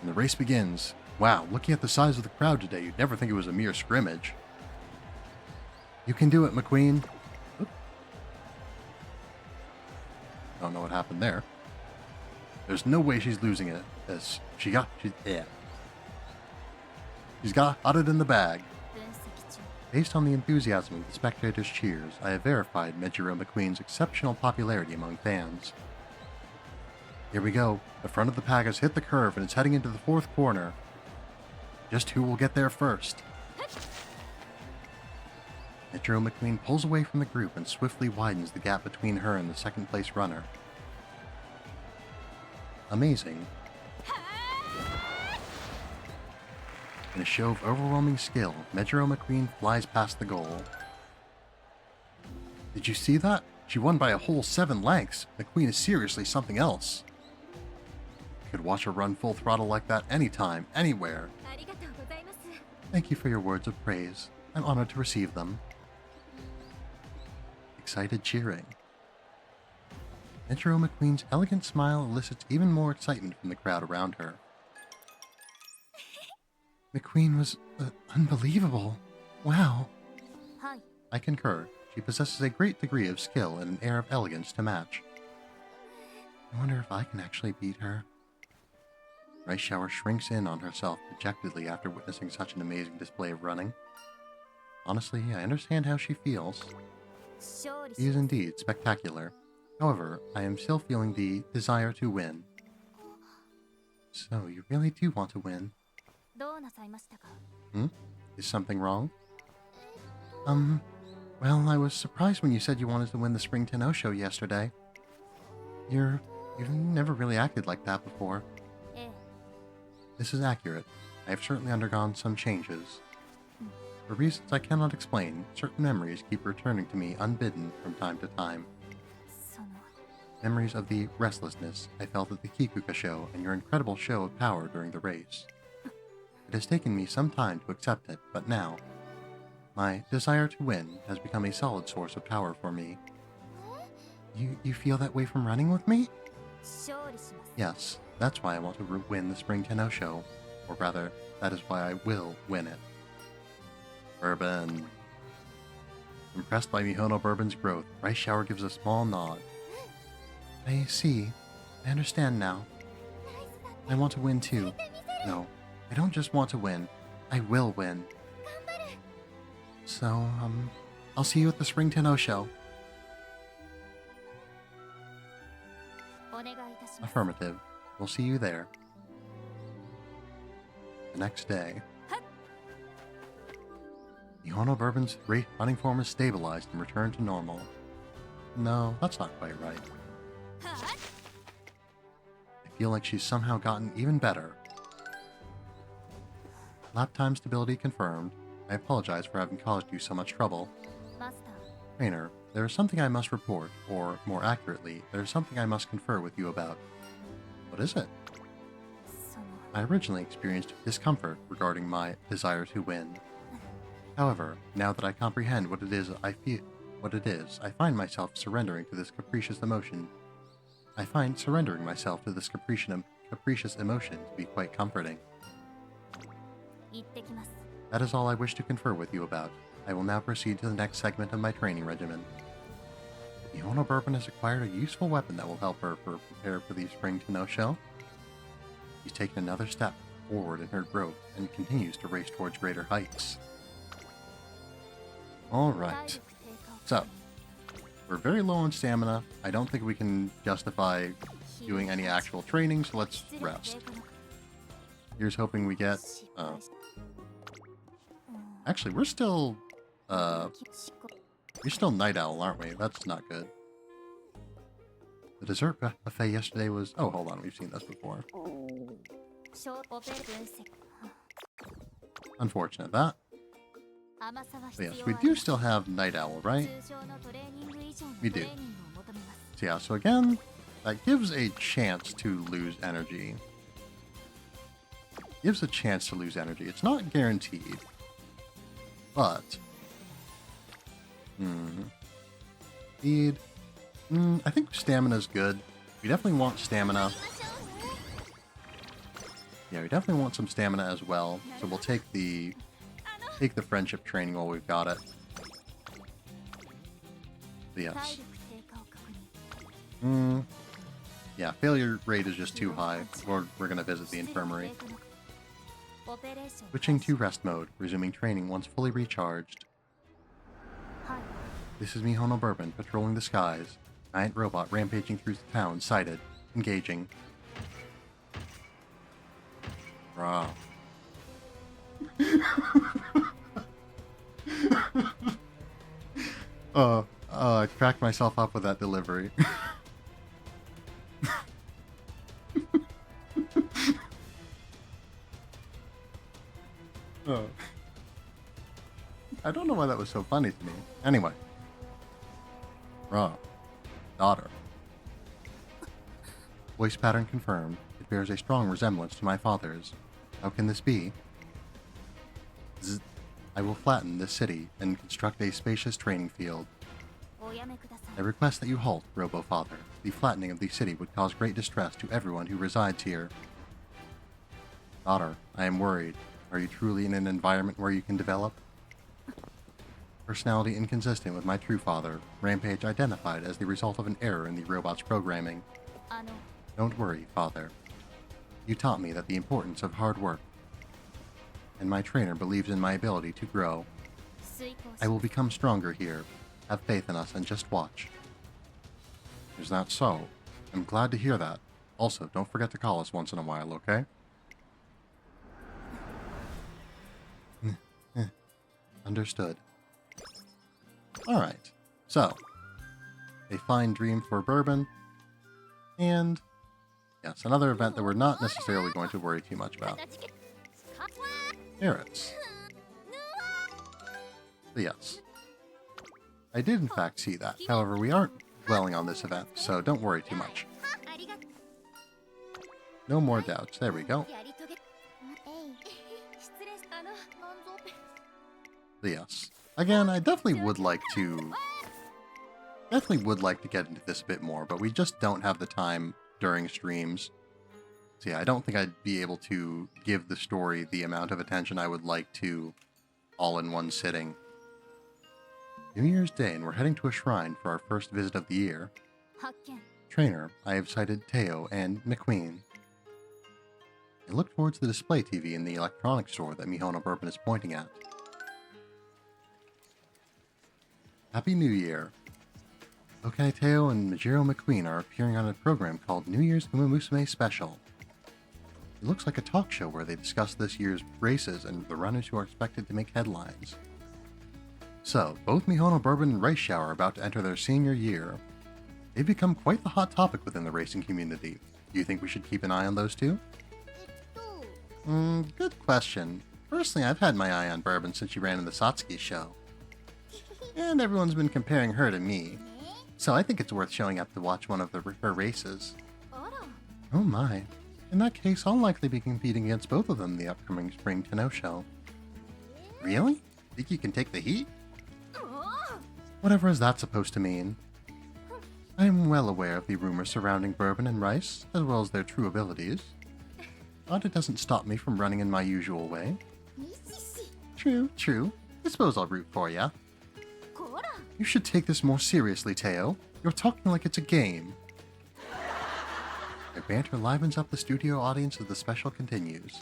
Speaker 1: And the race begins. Wow, looking at the size of the crowd today, you'd never think it was a mere scrimmage. You can do it, McQueen. Oop. Don't know what happened there. There's no way she's losing it. She's got it in the bag.
Speaker 2: 分析中
Speaker 1: Based on the enthusiasm of the spectators' cheers, I have verified Mejiro McQueen's exceptional popularity among fans. Here we go. The front of the pack has hit the curve and it's heading into the fourth corner. Just who will get there first? Mejiro McQueen pulls away from the group and swiftly widens the gap between her and the second place runner. Amazing. In a show of overwhelming skill, Mejiro McQueen flies past the goal. Did you see that? She won by a whole 7 lengths. McQueen is seriously something else. I could watch her run full throttle like that anytime, anywhere.
Speaker 2: ありがとうございます
Speaker 1: Thank you for your words of praise. I'm honored to receive them. Excited cheering. Mejiro McQueen's elegant smile elicits even more excitement from the crowd around her. McQueen was unbelievable. Wow.
Speaker 2: はい
Speaker 1: I concur. She possesses a great degree of skill and an air of elegance to match. I wonder if I can actually beat her. Rice Shower shrinks in on herself dejectedly after witnessing such an amazing display of running. Honestly, I understand how she feels.
Speaker 2: 勝利
Speaker 1: He is indeed spectacular. However, I am still feeling the desire to win. So, you really do want to win?
Speaker 2: どうなさいましたか
Speaker 1: Is something wrong? Well, I was surprised when you said you wanted to win the Spring Tenno show yesterday. You've never really acted like that before.
Speaker 2: ええ
Speaker 1: This is accurate. I have certainly undergone some changes. For reasons I cannot explain, certain memories keep returning to me unbidden from time to time.
Speaker 2: その
Speaker 1: Memories of the restlessness I felt at the Kikuka show and your incredible show of power during the race. It has taken me some time to accept it, but now, my desire to win has become a solid source of power for me. You feel that way from running with me?
Speaker 2: 勝利します
Speaker 1: Yes, that's why I want to win the Spring Tenno show. Or rather, that is why I will win it. Bourbon. Impressed by Mihono Bourbon's growth, Rice Shower gives a small nod. I see. I understand now. I want to win too. No, I don't just want to win. I will win. So, I'll see you at the Spring Tenno show.
Speaker 2: お願いいたします
Speaker 1: Affirmative. We'll see you there. The next day. Mihono Bourbon's running form is stabilized and returned to normal. No, that's not quite right.
Speaker 2: はあ
Speaker 1: I feel like she's somehow gotten even better. Lap time stability confirmed. I apologize for having caused you so much trouble.
Speaker 2: マスター
Speaker 1: Trainer, there is something I must report, or more accurately, there is something I must confer with you about. What is it?
Speaker 2: その
Speaker 1: I originally experienced discomfort regarding my desire to win. However, now that I comprehend what it is, I find myself surrendering to this capricious emotion. I find surrendering myself to this capricious emotion to be quite comforting.
Speaker 2: 行ってきます
Speaker 1: That is all I wish to confer with you about. I will now proceed to the next segment of my training regimen. Mihono Bourbon has acquired a useful weapon that will help her prepare for the Spring Tenno show. She's taken another step forward in her growth and continues to race towards greater heights.
Speaker 2: 体
Speaker 1: Alright,
Speaker 2: 力低下を
Speaker 1: so we're very low on stamina. I don't think we can justify doing any actual training, so let's
Speaker 2: 失礼
Speaker 1: rest.
Speaker 2: 低下の
Speaker 1: Here's hoping we get...
Speaker 2: 失敗し
Speaker 1: Actually, we're still...
Speaker 2: 思
Speaker 1: We're still Night Owl, aren't we? That's not good. The dessert buffet yesterday was... Oh, hold on. We've seen this before.
Speaker 2: 小オペ分析
Speaker 1: Unfortunate, that.
Speaker 2: 甘さは
Speaker 1: But
Speaker 2: 必
Speaker 1: yes,
Speaker 2: 要
Speaker 1: we
Speaker 2: あり
Speaker 1: do
Speaker 2: ます
Speaker 1: still have Night Owl, right?
Speaker 2: 通常のトレーニング以上の
Speaker 1: We
Speaker 2: ト
Speaker 1: do.
Speaker 2: レーニングを求めます
Speaker 1: So yeah, so again, that gives a chance to lose energy. gives a chance to lose energy. It's not guaranteed, but speed. I think stamina's good. We definitely want stamina. Yeah, we definitely want some stamina as well. So we'll take the friendship training while we've got it. But yes. Yeah, failure rate is just too high. We're gonna visit the infirmary. Switching to rest mode, resuming training once fully recharged. This is Mihono Bourbon, patrolling the skies. Giant robot rampaging through the town, sighted. Engaging. Raw. I cracked myself up with that delivery. Oh. I don't know why that was so funny to me. Anyway. Raw. Daughter. Voice pattern confirmed. It bears a strong resemblance to my father's. How can this be? I will flatten this city and construct a spacious training field. I request that you halt, Robo-Father. The flattening of the city would cause great distress to everyone who resides here. Daughter, I am worried. Are you truly in an environment where you can develop? Personality inconsistent with my true father. Rampage identified as the result of an error in the robot's programming. Don't worry, Father. You taught me that the importance of hard work, and my trainer believes in my ability to grow. I will become stronger here. Have faith in us and just watch. Is that so? I'm glad to hear that. Also, don't forget to call us once in a while, okay? Understood. Alright, so, a fine dream for Bourbon, and, yes, another event that we're not necessarily going to worry too much about. Carrots. But yes, I did in fact see that. However, we aren't dwelling on this event, so don't worry too much. No more doubts. There we go. But yes. Again, I definitely would like to get into this a bit more, but we just don't have the time during streams. So yeah, I don't think I'd be able to give the story the amount of attention I would like to all in one sitting. New Year's Day, and we're heading to a shrine for our first visit of the year. Trainer, I have sighted Teo and McQueen. I look towards the display TV in the electronics store that Mihono Bourbon is pointing at. Happy New Year! Okay, Teo and Majiro McQueen are appearing on a program called New Year's Umamusume Special. It looks like a talk show where they discuss this year's races and the runners who are expected to make headlines. So, both Mihono Bourbon and Rice Shower are about to enter their senior year. They've become quite the hot topic within the racing community. Do you think we should keep an eye on those two? Good question. Personally, I've had my eye on Bourbon since she ran in the Satsuki show. And everyone's been comparing her to me. So I think it's worth showing up to watch one of her races. Oh my. In that case, I'll likely be competing against both of them in the upcoming Spring Tenno show. Really? Think you can take the heat? Whatever is that supposed to mean? I am well aware of the rumors surrounding Bourbon and Rice, as well as their true abilities. But it doesn't stop me from running in my usual way. True. I suppose I'll root for ya. You should take this more seriously, Teo. You're talking like it's a game. Their banter livens up the studio audience as the special continues.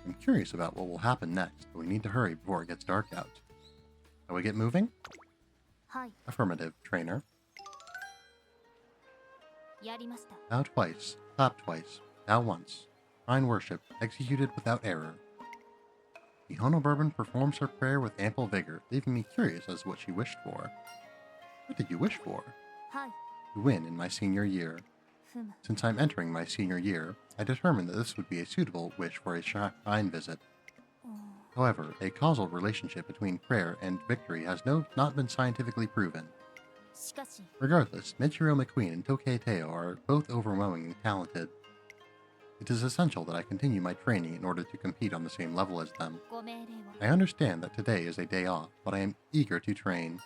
Speaker 1: I'm curious about what will happen next, but we need to hurry before it gets dark out. Shall we get moving? Affirmative, trainer. Bow twice, clap twice, bow once. Fine worship, executed without error. Mihono Bourbon performs her prayer with ample vigor, leaving me curious as to what she wished for. What did you wish for? To win in my senior year. Since I'm entering my senior year, I determined that this would be a suitable wish for a shrine visit. However, a causal relationship between prayer and victory has not been scientifically proven. Regardless, Michiro McQueen and Tokei Teo are both overwhelmingly talented. It is essential that I continue my training in order to compete on the same level as them.
Speaker 2: ご命令を
Speaker 1: I understand that today is a day off, but I am eager to train.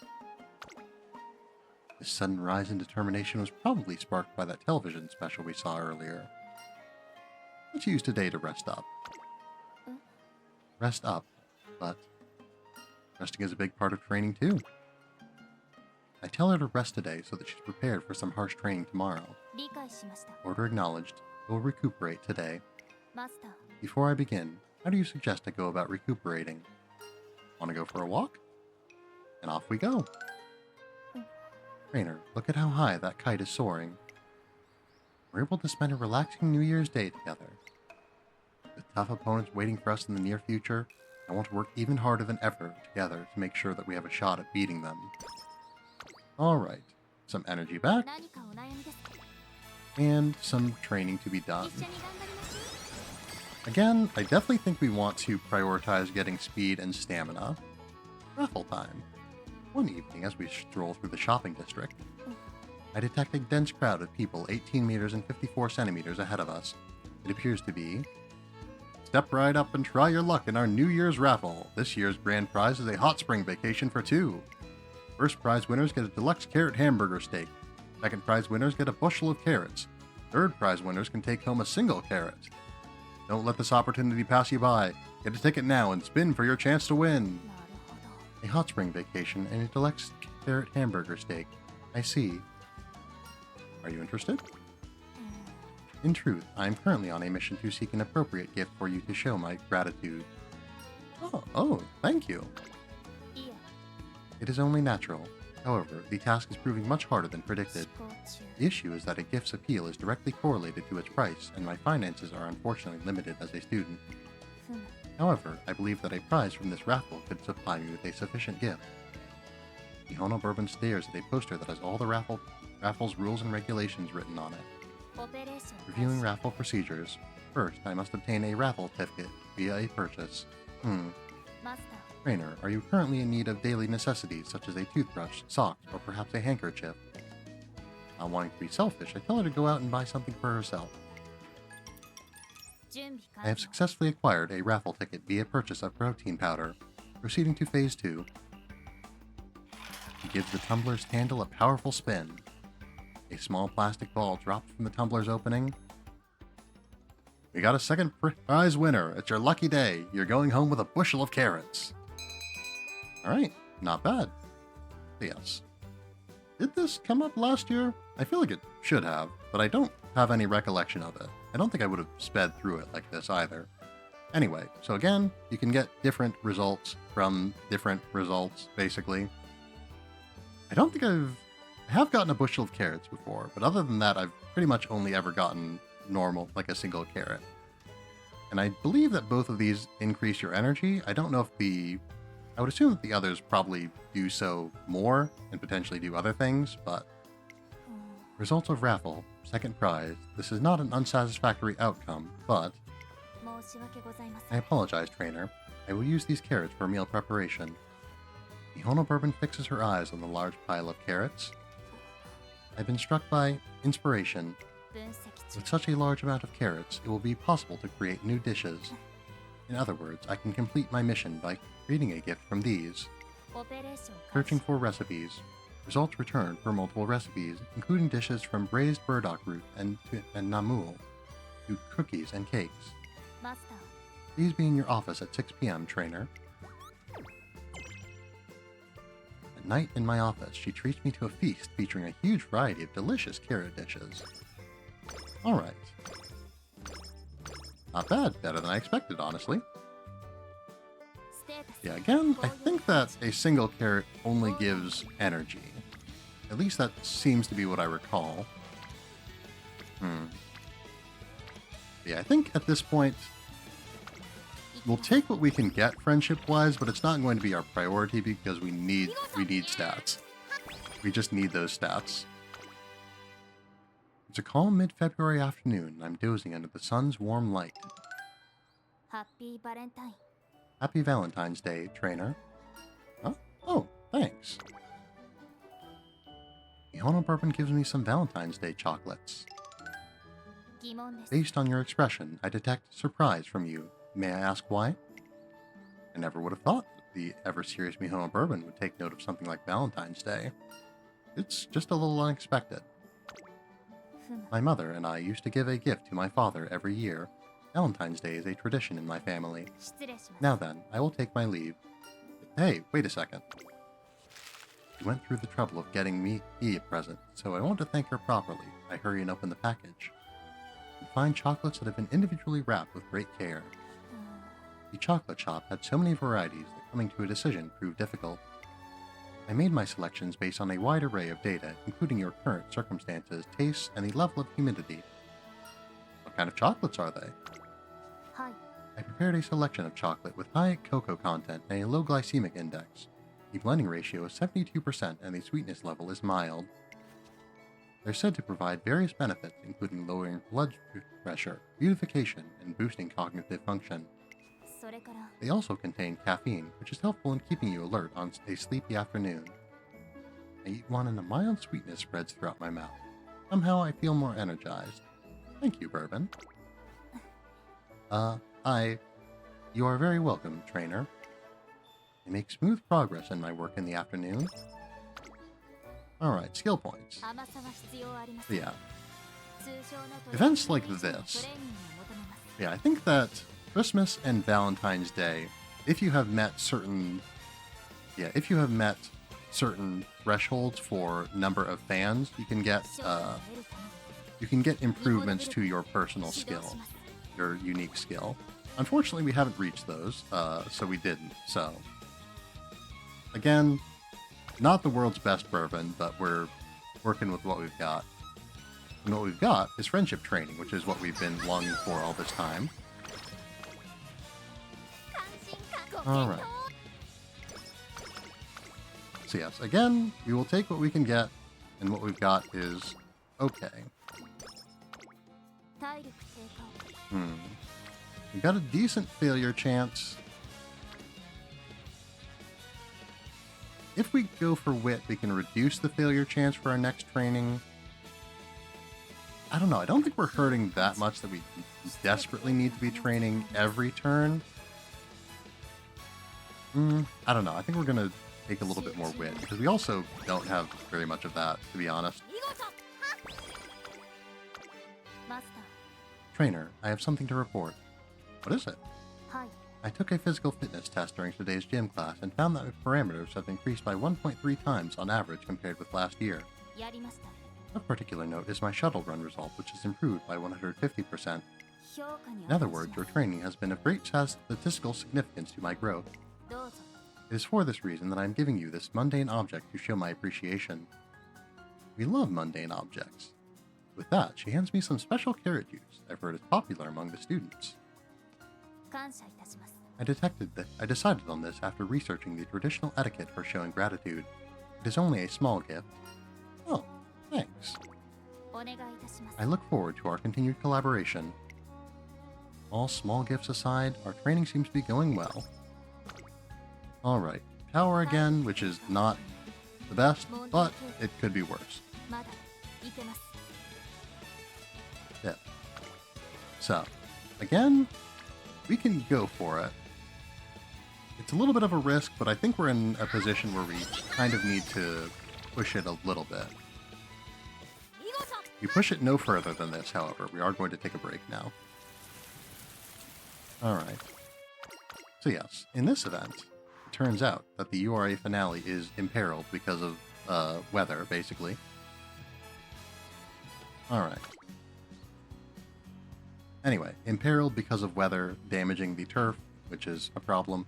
Speaker 1: This sudden rise in determination was probably sparked by that television special we saw earlier. Let's use today to rest up. Rest up, but resting is a big part of training too. I tell her to rest today so that she's prepared for some harsh training tomorrow.
Speaker 2: 理解しました
Speaker 1: Order acknowledged. We'll recuperate today.
Speaker 2: マスター
Speaker 1: Before I begin, how do you suggest I go about recuperating? Want to go for a walk? And off we go. Trainer, look at how high that kite is soaring. We're able to spend a relaxing New Year's Day together. With tough opponents waiting for us in the near future, I want to work even harder than ever together to make sure that we have a shot at beating them. Alright, some energy back,
Speaker 2: 何かお悩みですか
Speaker 1: and some training to be done.
Speaker 2: 一緒に頑張りましょ
Speaker 1: Again, I definitely think we want to prioritize getting speed and stamina. Raffle time. One evening, as we stroll through the shopping district, I detect a dense crowd of people 18 meters and 54 centimeters ahead of us. It appears to be... Step right up and try your luck in our New Year's raffle. This year's grand prize is a hot spring vacation for two. First prize winners get a deluxe carrot hamburger steak. Second prize winners get a bushel of carrots. Third prize winners can take home a single carrot. Don't let this opportunity pass you by. Get a ticket now and spin for your chance to win.
Speaker 2: うなるほど
Speaker 1: A hot spring vacation and a deluxe carrot hamburger steak. I see. Are you interested? In truth, I am currently on a mission to seek an appropriate gift for you to show my gratitude. Oh, thank you.
Speaker 2: いえ
Speaker 1: It is only natural. However, the task is proving much harder than predicted.
Speaker 2: 思考中
Speaker 1: The issue is that a gift's appeal is directly correlated to its price, and my finances are unfortunately limited as a student.
Speaker 2: ふむ
Speaker 1: However, I believe that a prize from this raffle could supply me with a sufficient gift. Mihono Bourbon stares at a poster that has all the raffle's rules and regulations written on it.
Speaker 2: オペレーション
Speaker 1: Reviewing raffle procedures. First, I must obtain a raffle certificate via a purchase.
Speaker 2: マスター
Speaker 1: Trainer, are you currently in need of daily necessities such as a toothbrush, socks, or perhaps a handkerchief? Not wanting to be selfish, I tell her to go out and buy something for herself.
Speaker 2: 準備
Speaker 1: I have
Speaker 2: 完了
Speaker 1: successfully acquired a raffle ticket via purchase of protein powder. Proceeding to phase 2. He gives the tumbler's handle a powerful spin. A small plastic ball drops from the tumbler's opening. We got a second prize winner. It's your lucky day. You're going home with a bushel of carrots. Alright, not bad. Yes. Did this come up last year? I feel like it should have, but I don't have any recollection of it. I don't think I would have sped through it like this either. Anyway, so again, you can get different results from different results, basically. I don't think I have gotten a bushel of carrots before, but other than that, I've pretty much only ever gotten normal, like a single carrot. And I believe that both of these increase your energy. I don't know if I would assume that the others probably do so more and potentially do other things, but... Results of raffle, second prize. This is not an unsatisfactory outcome, but...
Speaker 2: 申し訳ございませ
Speaker 1: I
Speaker 2: ん
Speaker 1: apologize, trainer. I will use these carrots for meal preparation. Mihono Bourbon fixes her eyes on the large pile of carrots. I've been struck by inspiration.
Speaker 2: 分析中
Speaker 1: With such a large amount of carrots, it will be possible to create new dishes. In other words, I can complete my mission by creating a gift from these.
Speaker 2: オペレーション開
Speaker 1: Searching
Speaker 2: 始
Speaker 1: for recipes. Results returned for multiple recipes, including dishes from braised burdock root and namul to cookies and cakes.
Speaker 2: マスター
Speaker 1: Please be in your office at 6 p.m., trainer. At night in my office, she treats me to a feast featuring a huge variety of delicious carrot dishes. Alright. Not bad. Better than I expected, honestly.
Speaker 2: ステータス
Speaker 1: Yeah, again, I think that a single carrot only gives energy. At least that seems to be what I recall. Yeah, I think at this point, we'll take what we can get friendship-wise, but it's not going to be our priority because we need stats. We just need those stats. It's a calm mid-February afternoon, and I'm dozing under the sun's warm light.
Speaker 2: ハッピーバレンタイン
Speaker 1: Happy Valentine's Day, trainer. Huh? Oh, thanks. Mihono Bourbon gives me some Valentine's Day chocolates.
Speaker 2: 疑問です。
Speaker 1: Based on your expression, I detect surprise from you. May I ask why? I never would have thought the ever-serious Mihoma Bourbon would take note of something like Valentine's Day. It's just a little unexpected.
Speaker 2: ふむ。
Speaker 1: My mother and I used to give a gift to my father every year. Valentine's Day is a tradition in my family.
Speaker 2: 失礼します。
Speaker 1: Now then, I will take my leave. Hey, wait a second. She went through the trouble of getting me a present, so I want to thank her properly. I hurry and open the package. You find chocolates that have been individually wrapped with great care.
Speaker 2: うーん
Speaker 1: The chocolate shop had so many varieties that coming to a decision proved difficult. I made my selections based on a wide array of data, including your current circumstances, tastes, and the level of humidity. What kind of chocolates are they?
Speaker 2: はい。
Speaker 1: I prepared a selection of chocolate with high cocoa content and a low glycemic index. The blending ratio is 72% and the sweetness level is mild. They're said to provide various benefits, including lowering blood pressure, beautification, and boosting cognitive function.
Speaker 2: それから
Speaker 1: They also contain caffeine, which is helpful in keeping you alert on a sleepy afternoon. I eat one and a mild sweetness spreads throughout my mouth. Somehow I feel more energized. Thank you, Bourbon. You are very welcome, trainer. I make smooth progress in my work in the afternoon. Alright, skill points.
Speaker 2: 甘さは必要ありません。
Speaker 1: Yeah.
Speaker 2: 通常のトレーニング
Speaker 1: Events like
Speaker 2: 以上の
Speaker 1: this.
Speaker 2: トレーニングを求めます。
Speaker 1: Yeah, I think that Christmas and Valentine's Day, if you have met certain thresholds for number of fans, you can get
Speaker 2: 勝利を得るために
Speaker 1: improvements to your personal
Speaker 2: 指導
Speaker 1: skill,
Speaker 2: します。
Speaker 1: your unique skill. Unfortunately, we haven't reached those, so we didn't. So, again, not the world's best bourbon, but we're working with what we've got. And what we've got is friendship training, which is what we've been longing for all this time.
Speaker 2: 関心かご
Speaker 1: All
Speaker 2: 検
Speaker 1: right.
Speaker 2: 討
Speaker 1: So yes, again, we will take what we can get, and what we've got is okay.
Speaker 2: 体力低下を
Speaker 1: We got a decent failure chance. If we go for wit, we can reduce the failure chance for our next training. I don't know. I don't think we're hurting that much that we desperately need to be training every turn. I don't know. I think we're going to take a little bit more wit, because we also don't have very much of that, to be honest.
Speaker 2: 見事はマスタ
Speaker 1: Trainer, I have something to report. What is it?
Speaker 2: ー。はい。
Speaker 1: I took a physical fitness test during today's gym class and found that my parameters have increased by 1.3 times on average compared with last year.
Speaker 2: やりました。
Speaker 1: Of particular note is my shuttle run result, which has improved by 150%.
Speaker 2: 評価に
Speaker 1: In other words, your training has been of great statistical significance to my growth.
Speaker 2: どうぞ。
Speaker 1: It is for this reason that I am giving you this mundane object to show my appreciation. We love mundane objects. With that, she hands me some special carrot juice I've heard is popular among the students.
Speaker 2: 感謝いたします。
Speaker 1: I decided on this after researching the traditional etiquette for showing gratitude. It is only a small gift. Oh, thanks.
Speaker 2: お願いいたします。
Speaker 1: I look forward to our continued collaboration. All small gifts aside, our training seems to be going well. Alright, power again, which is not the best, but it could be worse.
Speaker 2: まだいけます。
Speaker 1: Yeah. So, again, we can go for it. It's a little bit of a risk, but I think we're in a position where we kind of need to push it a little bit.
Speaker 2: 見事
Speaker 1: If we push it no further than this, however, we are going to take a break now. Alright. So yes, in this event, it turns out that the URA finale is imperiled because of weather, basically. Alright. Anyway, imperiled because of weather damaging the turf, which is a problem,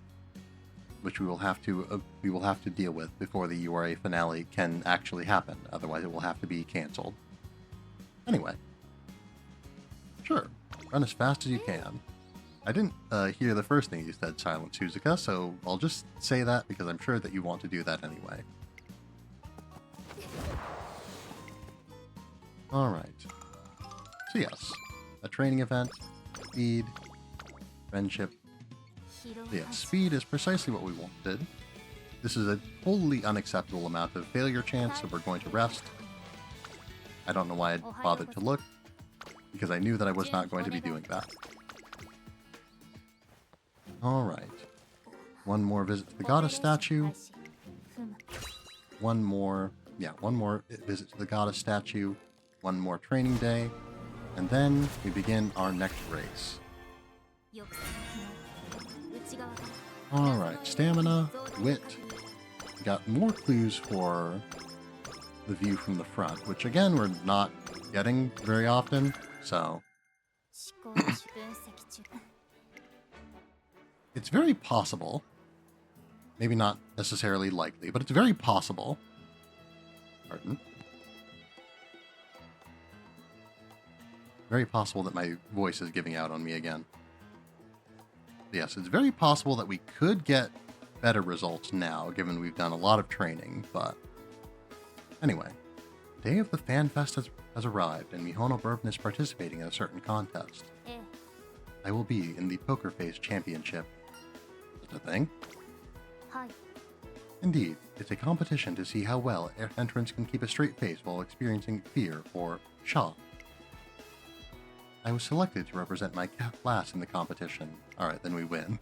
Speaker 1: which we will have to deal with before the URA finale can actually happen. Otherwise, it will have to be canceled. Anyway, sure, run as fast as you can. I didn't hear the first thing you said, Silent Suzuka, so I'll just say that because I'm sure that you want to do that anyway. Alright. So yes, a training event, speed, friendship.
Speaker 2: 疲労
Speaker 1: Yeah,
Speaker 2: 感謝
Speaker 1: speed is precisely what we wanted. This is a totally unacceptable amount of failure chance, so we're going to rest. I don't know why I bothered to look. because I knew that I was not going to be doing that. Alright. One more visit to the goddess statue. One more visit to the goddess statue. One more training day. And then we begin our next race. Alright, stamina, wit. We got more clues for the view from the front, which again, we're not getting very often, so... It's very possible, maybe not necessarily likely, but it's very possible. Pardon. Very possible that my voice is giving out on me again. Yes, it's very possible that we could get better results now, given we've done a lot of training, but... Anyway, the day of the Fan Fest has arrived, and Mihono Bourbon is participating in a certain contest. I will be in the Poker Face Championship. Is that a thing? Indeed, it's a competition to see how well entrants can keep a straight face while experiencing fear or shock. I was selected to represent my class in the competition. Alright, then we win.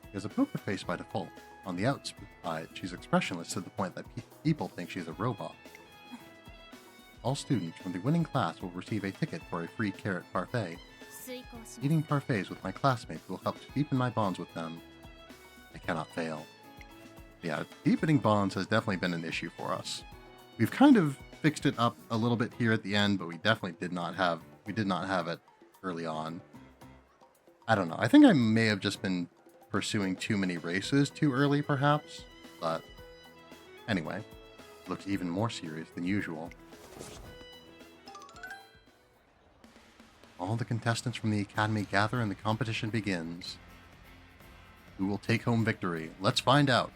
Speaker 1: She has a poker face by default. On the outside, she's expressionless to the point that people think she's a robot. All students from the winning class will receive a ticket for a free carrot parfait. Eating parfaits with my classmates will help to deepen my bonds with them. I cannot fail. Yeah, deepening bonds has definitely been an issue for us. We've kind of fixed it up a little bit here at the end, but we definitely did not have it early on. I don't know. I think I may have just been pursuing too many races too early, perhaps. But anyway, it looks even more serious than usual. All the contestants from the academy gather and the competition begins. Who will take home victory? Let's find out.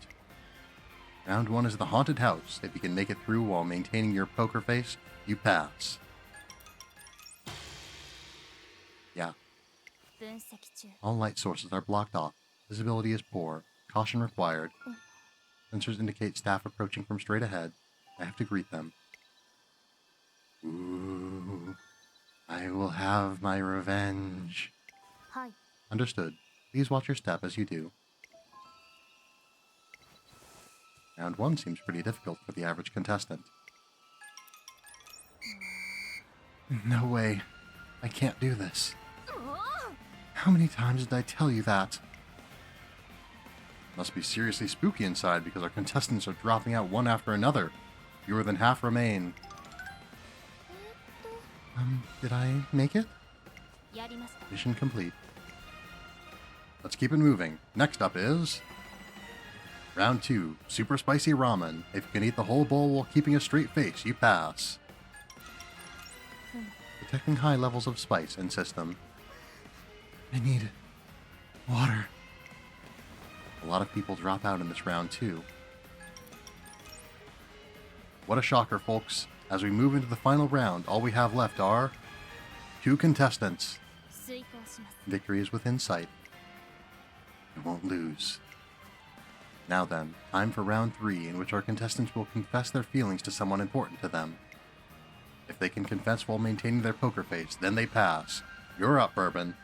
Speaker 1: Round 1 is the haunted house. If you can make it through while maintaining your poker face, you pass. Yeah. All light sources are blocked off. Visibility is poor. Caution required. Sensors indicate staff approaching from straight ahead. I have to greet them. Ooh. I will have my revenge. Understood. Please watch your step as you do. Round 1 seems pretty difficult for the average contestant. No way. I can't do this. How many times did I tell you that? Must be seriously spooky inside because our contestants are dropping out one after another. Fewer than half remain. Did I make it? Mission complete. Let's keep it moving. Next up is... Round 2, super spicy ramen. If you can eat the whole bowl while keeping a straight face, you pass. Detecting high levels of spice in system. I need water. A lot of people drop out in this round too. What a shocker, folks. As we move into the final round, all we have left are 2 contestants. Victory is within sight. I won't lose. Now then, time for round 3, in which our contestants will confess their feelings to someone important to them. If they can confess while maintaining their poker face, then they pass. You're up, Bourbon.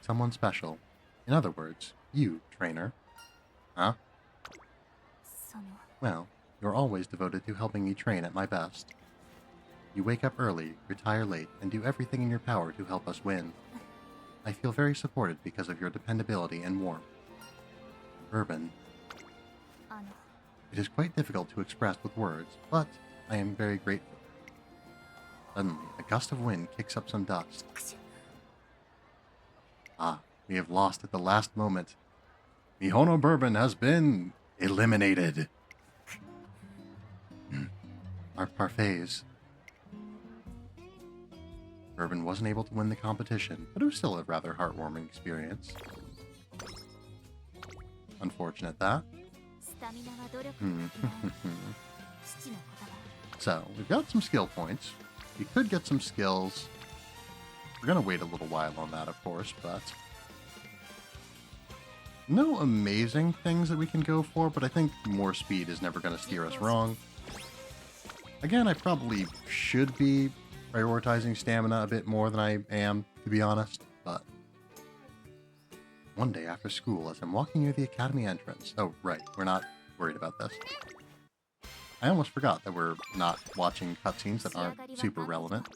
Speaker 1: Someone special. In other words, you, trainer. Huh? Well, you're always devoted to helping me train at my best. You wake up early, retire late, and do everything in your power to help us win. I feel very supported because of your dependability and warmth. Bourbon. It is quite difficult to express with words, but I am very grateful. Suddenly, a gust of wind kicks up some dust. Ah, we have lost at the last moment. Mihono Bourbon has been eliminated. Our parfaits. Bourbon wasn't able to win the competition, but it was still a rather heartwarming experience. Unfortunate that. So, we've got some skill points. We could get some skills. We're going to wait a little while on that, of course, but... No amazing things that we can go for, but I think more speed is never going to steer us wrong. Again, I probably should be prioritizing stamina a bit more than I am, to be honest, but one day after school, as I'm walking near the academy entrance. Oh, right, we're not worried about this. I almost forgot that we're not watching cutscenes that aren't super relevant.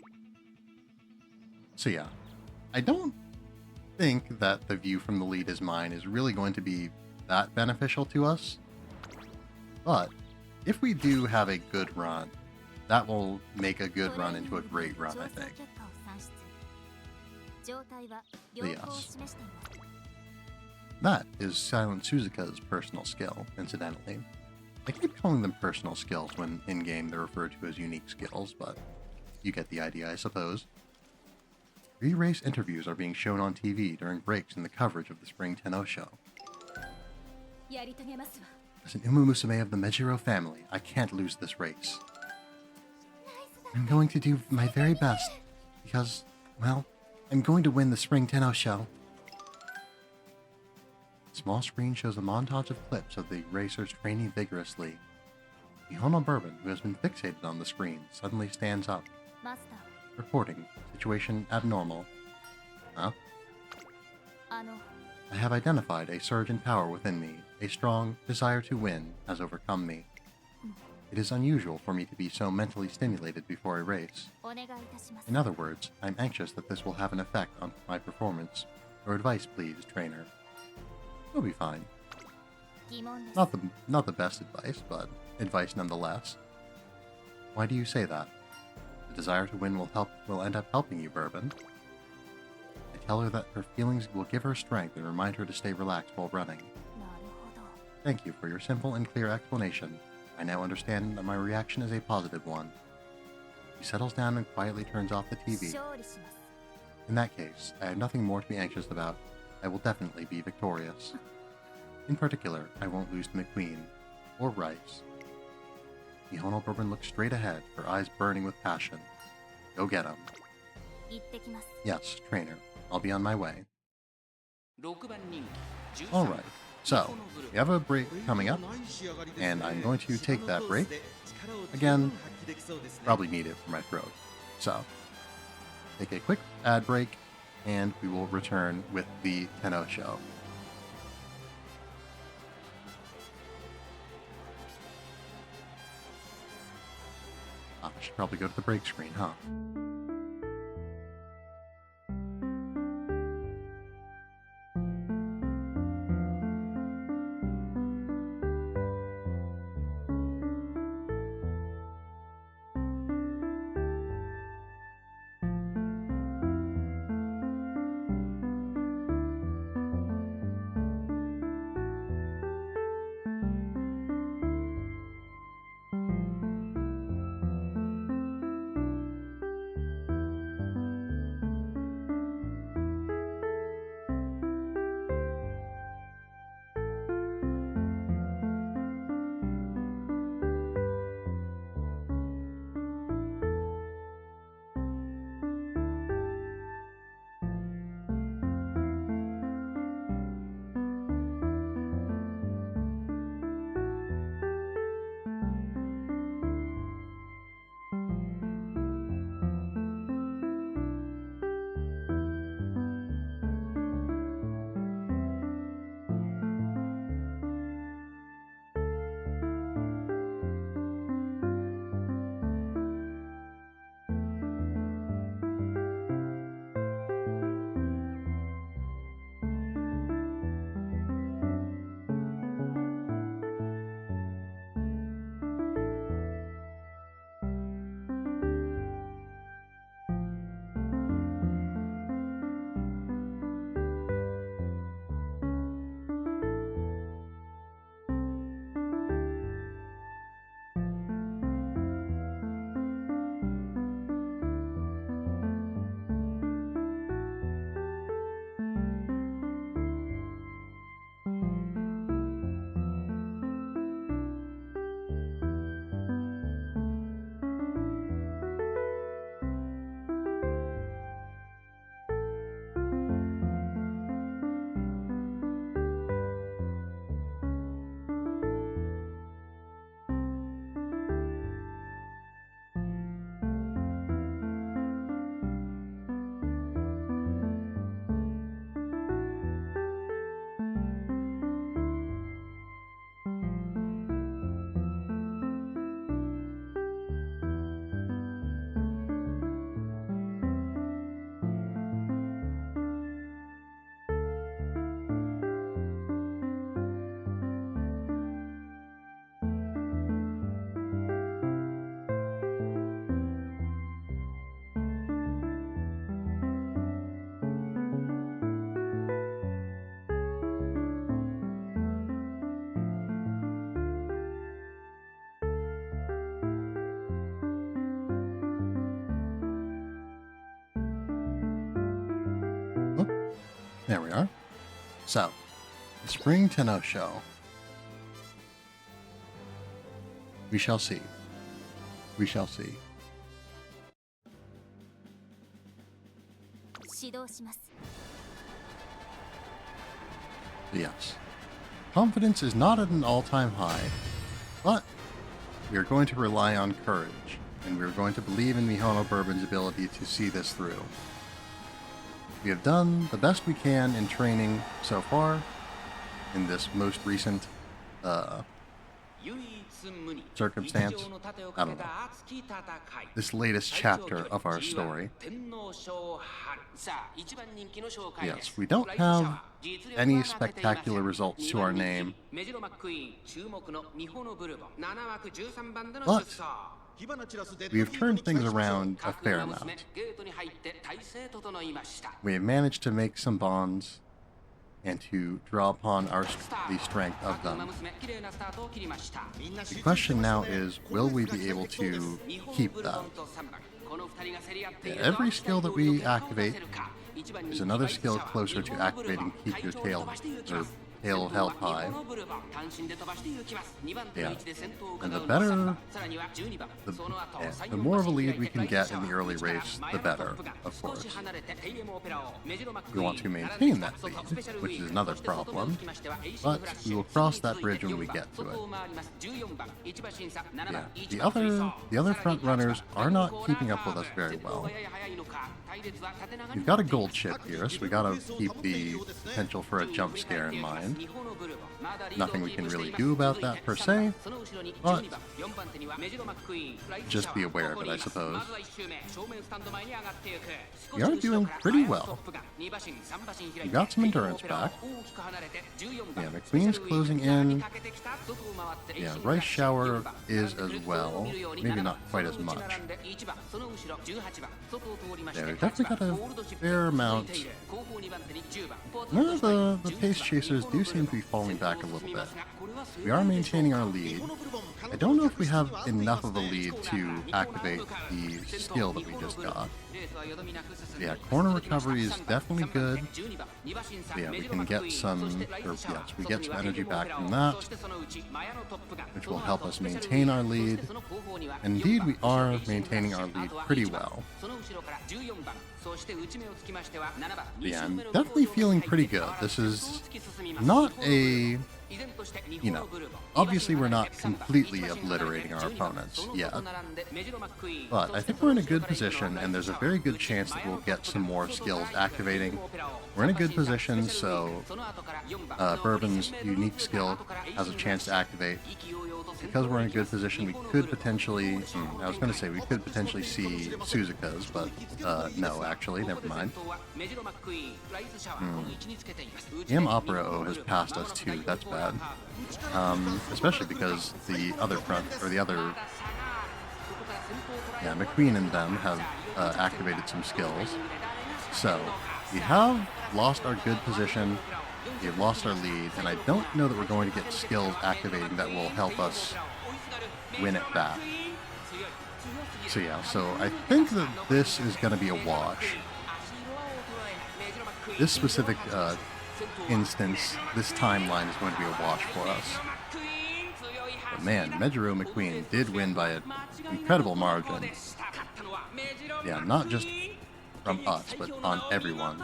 Speaker 1: So yeah, I don't think that the view from the lead as mine is really going to be that beneficial to us. But if we do have a good run, that will make a good run into a great run, I think. Yes. That is Silent Suzuka's personal skill, incidentally. I keep calling them personal skills when in-game they're referred to as unique skills, but you get the idea, I suppose. Re-race interviews are being shown on TV during breaks in the coverage of the Spring Tenno show. As an Umamusume of the Mejiro family, I can't lose this race. I'm going to do my very best, because, well, I'm going to win the Spring Tenno show. The small screen shows a montage of clips of the racers training vigorously. Mihono Bourbon, who has been fixated on the screen, suddenly stands up. Reporting, situation abnormal. Huh? I have identified a surge in power within me. A strong desire to win has overcome me. It is unusual for me to be so mentally stimulated before a race. In other words, I'm anxious that this will have an effect on my performance. Your advice, please, trainer. You'll be fine. Not the best advice, but advice nonetheless. Why do you say that? The desire to win will end up helping you, Bourbon. I tell her that her feelings will give her strength and remind her to stay relaxed while running. Thank you for your simple and clear explanation. I now understand that my reaction is a positive one. He settles down and quietly turns off the TV. In that case, I have nothing more to be anxious about. I will definitely be victorious. In particular, I won't lose to McQueen or Rice. Mihono Bourbon looks straight ahead, her eyes burning with passion. Go get him. Yes, trainer. I'll be on my way. Alright, so, we have a break coming up, and I'm going to take that break. Again, probably need it for my throat. So, take a quick ad break, and we will return with the Tenno show. I should probably go to the break screen, huh? There we are. So, the Spring Tenno Show. We shall see. We shall see.
Speaker 2: 指導します
Speaker 1: Yes. Confidence is not at an all-time high, but we are going to rely on courage, and we are going to believe in Mihono Bourbon's ability to see this through. We have done the best we can in training so far, in this most recent circumstance. I don't know. This latest chapter of our story. Yes, we don't have any spectacular results to our name, but we have turned things around a fair amount. We have managed to make some bonds and to draw upon the strength of them. The question now is, will we be able to keep that? Yeah, every skill that we activate is another skill closer to activating Keep Your Tail held high. Yeah. And the more of a lead we can get in the early race, the better, of course. We want to maintain that lead, which is another problem, but we will cross that bridge when we get to it. Yeah. The other front runners are not keeping up with us very well. We've got a gold chip here, so we gotta keep the potential for a jump scare in mind. Nothing we can really do about that per se, but just be aware of it, I suppose. We are doing pretty well. We got some endurance back. Yeah, McQueen's closing in. Yeah, Rice Shower is as well. Maybe not quite as much. Yeah, we've definitely got a fair amount. None of the pace chasers do seem to be falling back a little bit. We are maintaining our lead. I don't know if we have enough of a lead to activate the skill that we just got. Yeah, corner recovery is definitely good. Yeah, we can get we get some energy back from that, which will help us maintain our lead. Indeed, we are maintaining our lead pretty well. Yeah, I'm definitely feeling pretty good. This is not a... obviously we're not completely obliterating our opponents yet, but I think we're in a good position, and there's a very good chance that we'll get some more skills activating. We're in a good position, so Bourbon's unique skill has a chance to activate. Because we're in a good position, we could potentially... I was going to say we could potentially see Suzuka's, but no, actually, never mind. Opera O has passed us too, that's bad. Especially because the other McQueen and them have activated some skills. So, we have lost our good position, we have lost our lead, and I don't know that we're going to get skills activating that will help us win it back. So yeah, I think that this is going to be a wash. This specific instance, this timeline is going to be a wash for us. But man, Mejiro McQueen did win by an incredible margin. Yeah, not just from us, but on everyone.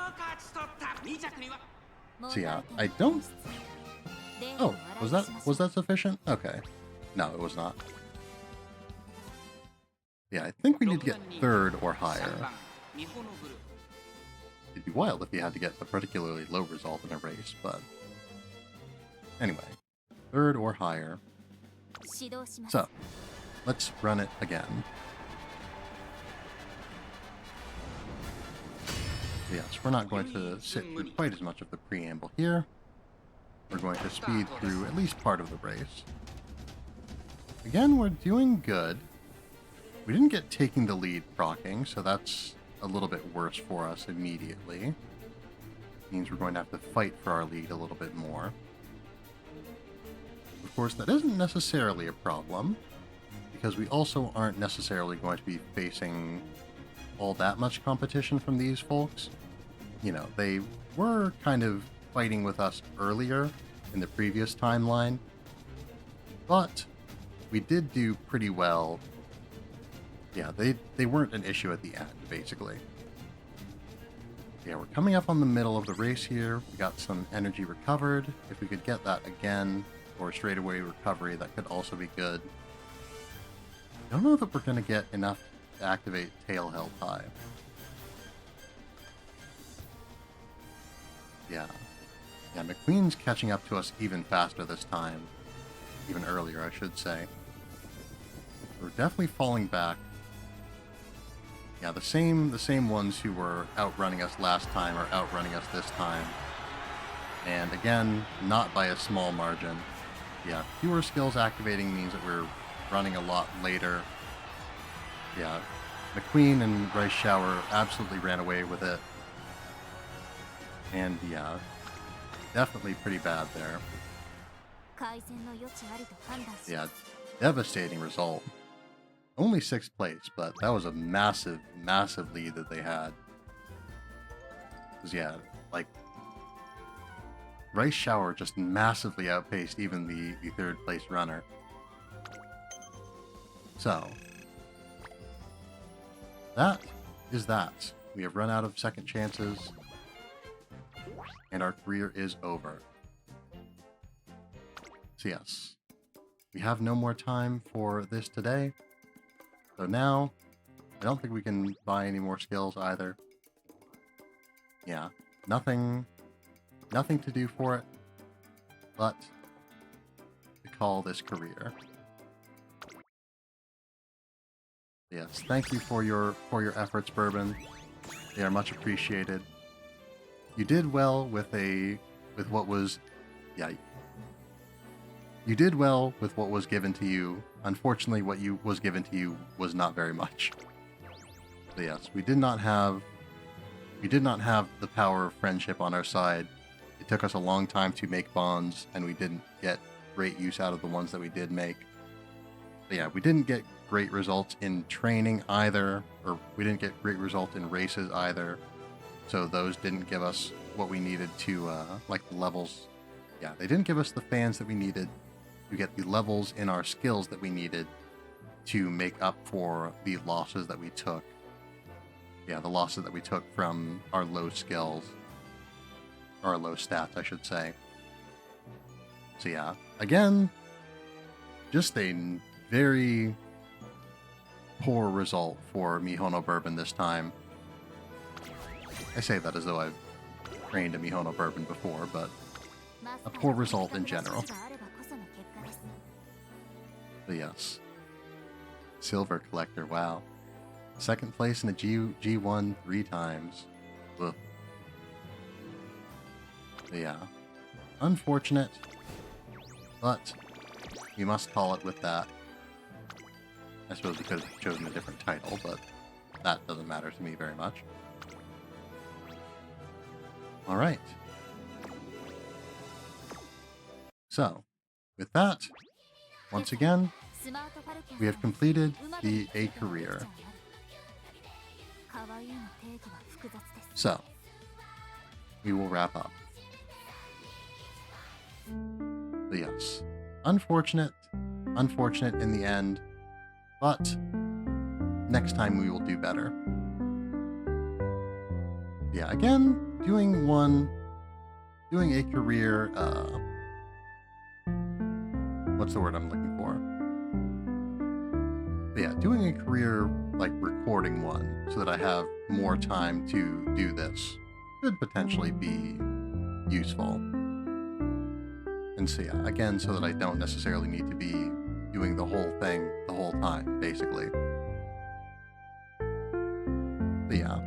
Speaker 1: So yeah, I don't... Oh, was that sufficient? Okay. No, it was not. Yeah, I think we need to get third or higher. It'd be wild if you had to get a particularly low result in a race, but... Anyway, third or higher. So, let's run it again. Yes, we're not going to sit through quite as much of the preamble here. We're going to speed through at least part of the race. Again, we're doing good. We didn't get taking the lead proccing, so that's a little bit worse for us immediately. Means we're going to have to fight for our lead a little bit more. Of course, that isn't necessarily a problem, because we also aren't necessarily going to be facing all that much competition from these folks. they were kind of fighting with us earlier in the previous timeline, but we did do pretty well. Yeah, they weren't an issue at the end, basically. Yeah, we're coming up on the middle of the race here. We got some energy recovered. If we could get that again, or straightaway recovery, that could also be good. I don't know that we're going to get enough to activate Tail Held High. Yeah. Yeah, McQueen's catching up to us even faster this time. Even earlier, I should say. We're definitely falling back. Yeah, the same ones who were outrunning us last time are outrunning us this time. And again, not by a small margin. Yeah, fewer skills activating means that we're running a lot later. Yeah, McQueen and Rice Shower absolutely ran away with it. And yeah, definitely pretty bad there. Yeah, devastating result. Only 6th place, but that was a massive, massive lead that they had. Because yeah, like, Rice Shower just massively outpaced even the 3rd place runner. So, that is that. We have run out of second chances, and our career is over. So yes, we have no more time for this today. So now, I don't think we can buy any more skills either. Yeah, nothing to do for it, but to call this career. Yes, thank you for your efforts, Bourbon. They are much appreciated. You did well with what was, yeah. You did well with what was given to you. Unfortunately, what was given to you was not very much. So yes, we did not have the power of friendship on our side. It took us a long time to make bonds, and we didn't get great use out of the ones that we did make. But yeah, we didn't get great results in training either, or we didn't get great results in races either. So those didn't give us what we needed to, like the levels. Yeah, they didn't give us the fans that we needed to get the levels in our skills that we needed to make up for the losses that we took. Yeah, the losses that we took from our low skills. Or low stats, I should say. So yeah, again, just a very poor result for Mihono Bourbon this time. I say that as though I've trained a Mihono Bourbon before, but a poor result in general. But yes. Silver Collector, wow. 2nd place in the G1 3 times. Ugh. But yeah. Unfortunate, but we must call it with that. I suppose we could have chosen a different title, but that doesn't matter to me very much. Alright. So, with that, once again, we have completed the A career. So, we will wrap up. But yes, unfortunate in the end, but next time we will do better. Yeah, again, doing a career, what's the word I'm looking for? But yeah, doing a career, like recording one, so that I have more time to do this, could potentially be useful. And so yeah, again, so that I don't necessarily need to be doing the whole thing the whole time, basically. But yeah.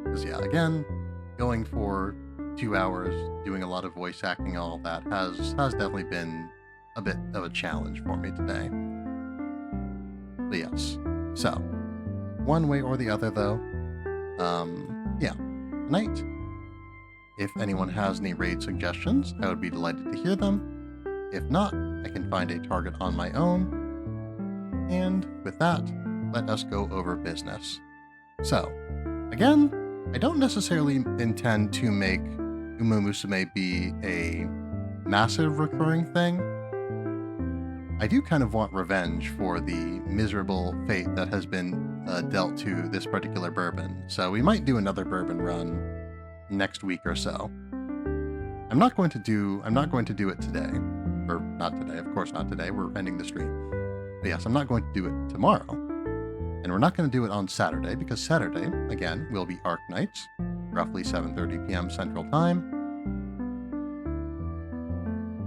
Speaker 1: Because yeah, again, going for 2 hours, doing a lot of voice acting and all that has definitely been a bit of a challenge for me today. But yes. So, one way or the other though, yeah, night. If anyone has any raid suggestions, I would be delighted to hear them. If not, I can find a target on my own. And with that, let us go over business. So, again, I don't necessarily intend to make Umamusume be a massive recurring thing. I do kind of want revenge for the miserable fate that has been dealt to this particular bourbon, so we might do another bourbon run next week or so. I'm not going to do it today, or not today. Of course, not today. We're ending the stream. But yes, I'm not going to do it tomorrow, and we're not going to do it on Saturday because Saturday again will be Arc Nights, roughly 7:30 p.m. Central Time.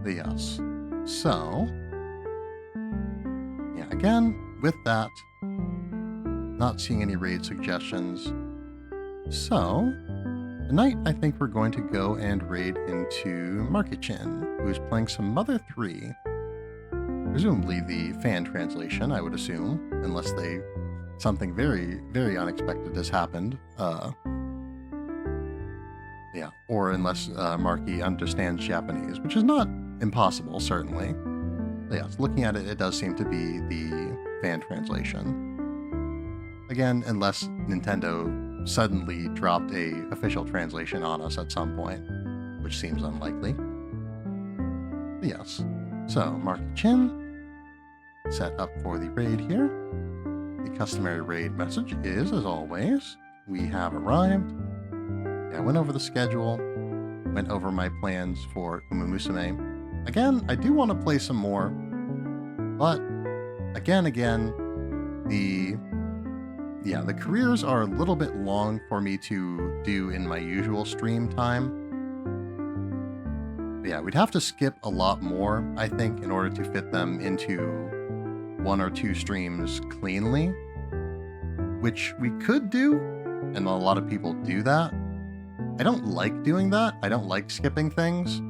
Speaker 1: But yes, so yeah, again with that, not seeing any raid suggestions. So tonight, I think we're going to go and raid into Markichin, who's playing some Mother 3. Presumably the fan translation, I would assume, unless something very, very unexpected has happened. Yeah, or unless Marky understands Japanese, which is not impossible, certainly. But yes, looking at it, it does seem to be the fan translation. Again, unless Nintendo suddenly dropped a official translation on us at some point, which seems unlikely. But yes, so Marky-chin, set up for the raid here. The customary raid message is, as always, we have arrived. Yeah, I went over the schedule, went over my plans for Umamusume. Again, I do want to play some more, but again, the careers are a little bit long for me to do in my usual stream time. But yeah, we'd have to skip a lot more, I think, in order to fit them into 1 or 2 streams cleanly, which we could do, and a lot of people do that. I don't like doing that. I don't like skipping things.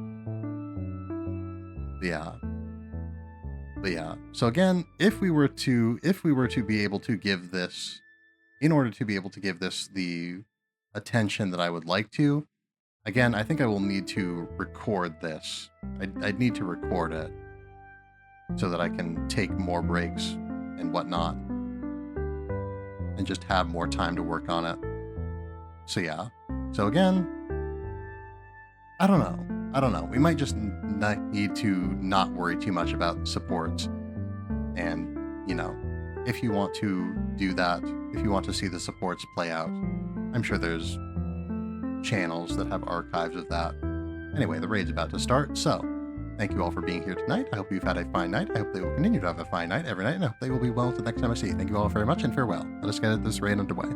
Speaker 1: But yeah. So again, if we were to be able to give this, in order to be able to give this the attention that I would like to, again, I think I will need to record this. I'd need to record it so that I can take more breaks and whatnot, and just have more time to work on it. So yeah. So again, I don't know. We might just need to not worry too much about supports. And, if you want to do that, if you want to see the supports play out, I'm sure there's channels that have archives of that. Anyway, the raid's about to start, so thank you all for being here tonight. I hope you've had a fine night. I hope they will continue to have a fine night every night, and I hope they will be well until the next time I see you. Thank you all very much, and farewell. Let us get this raid underway.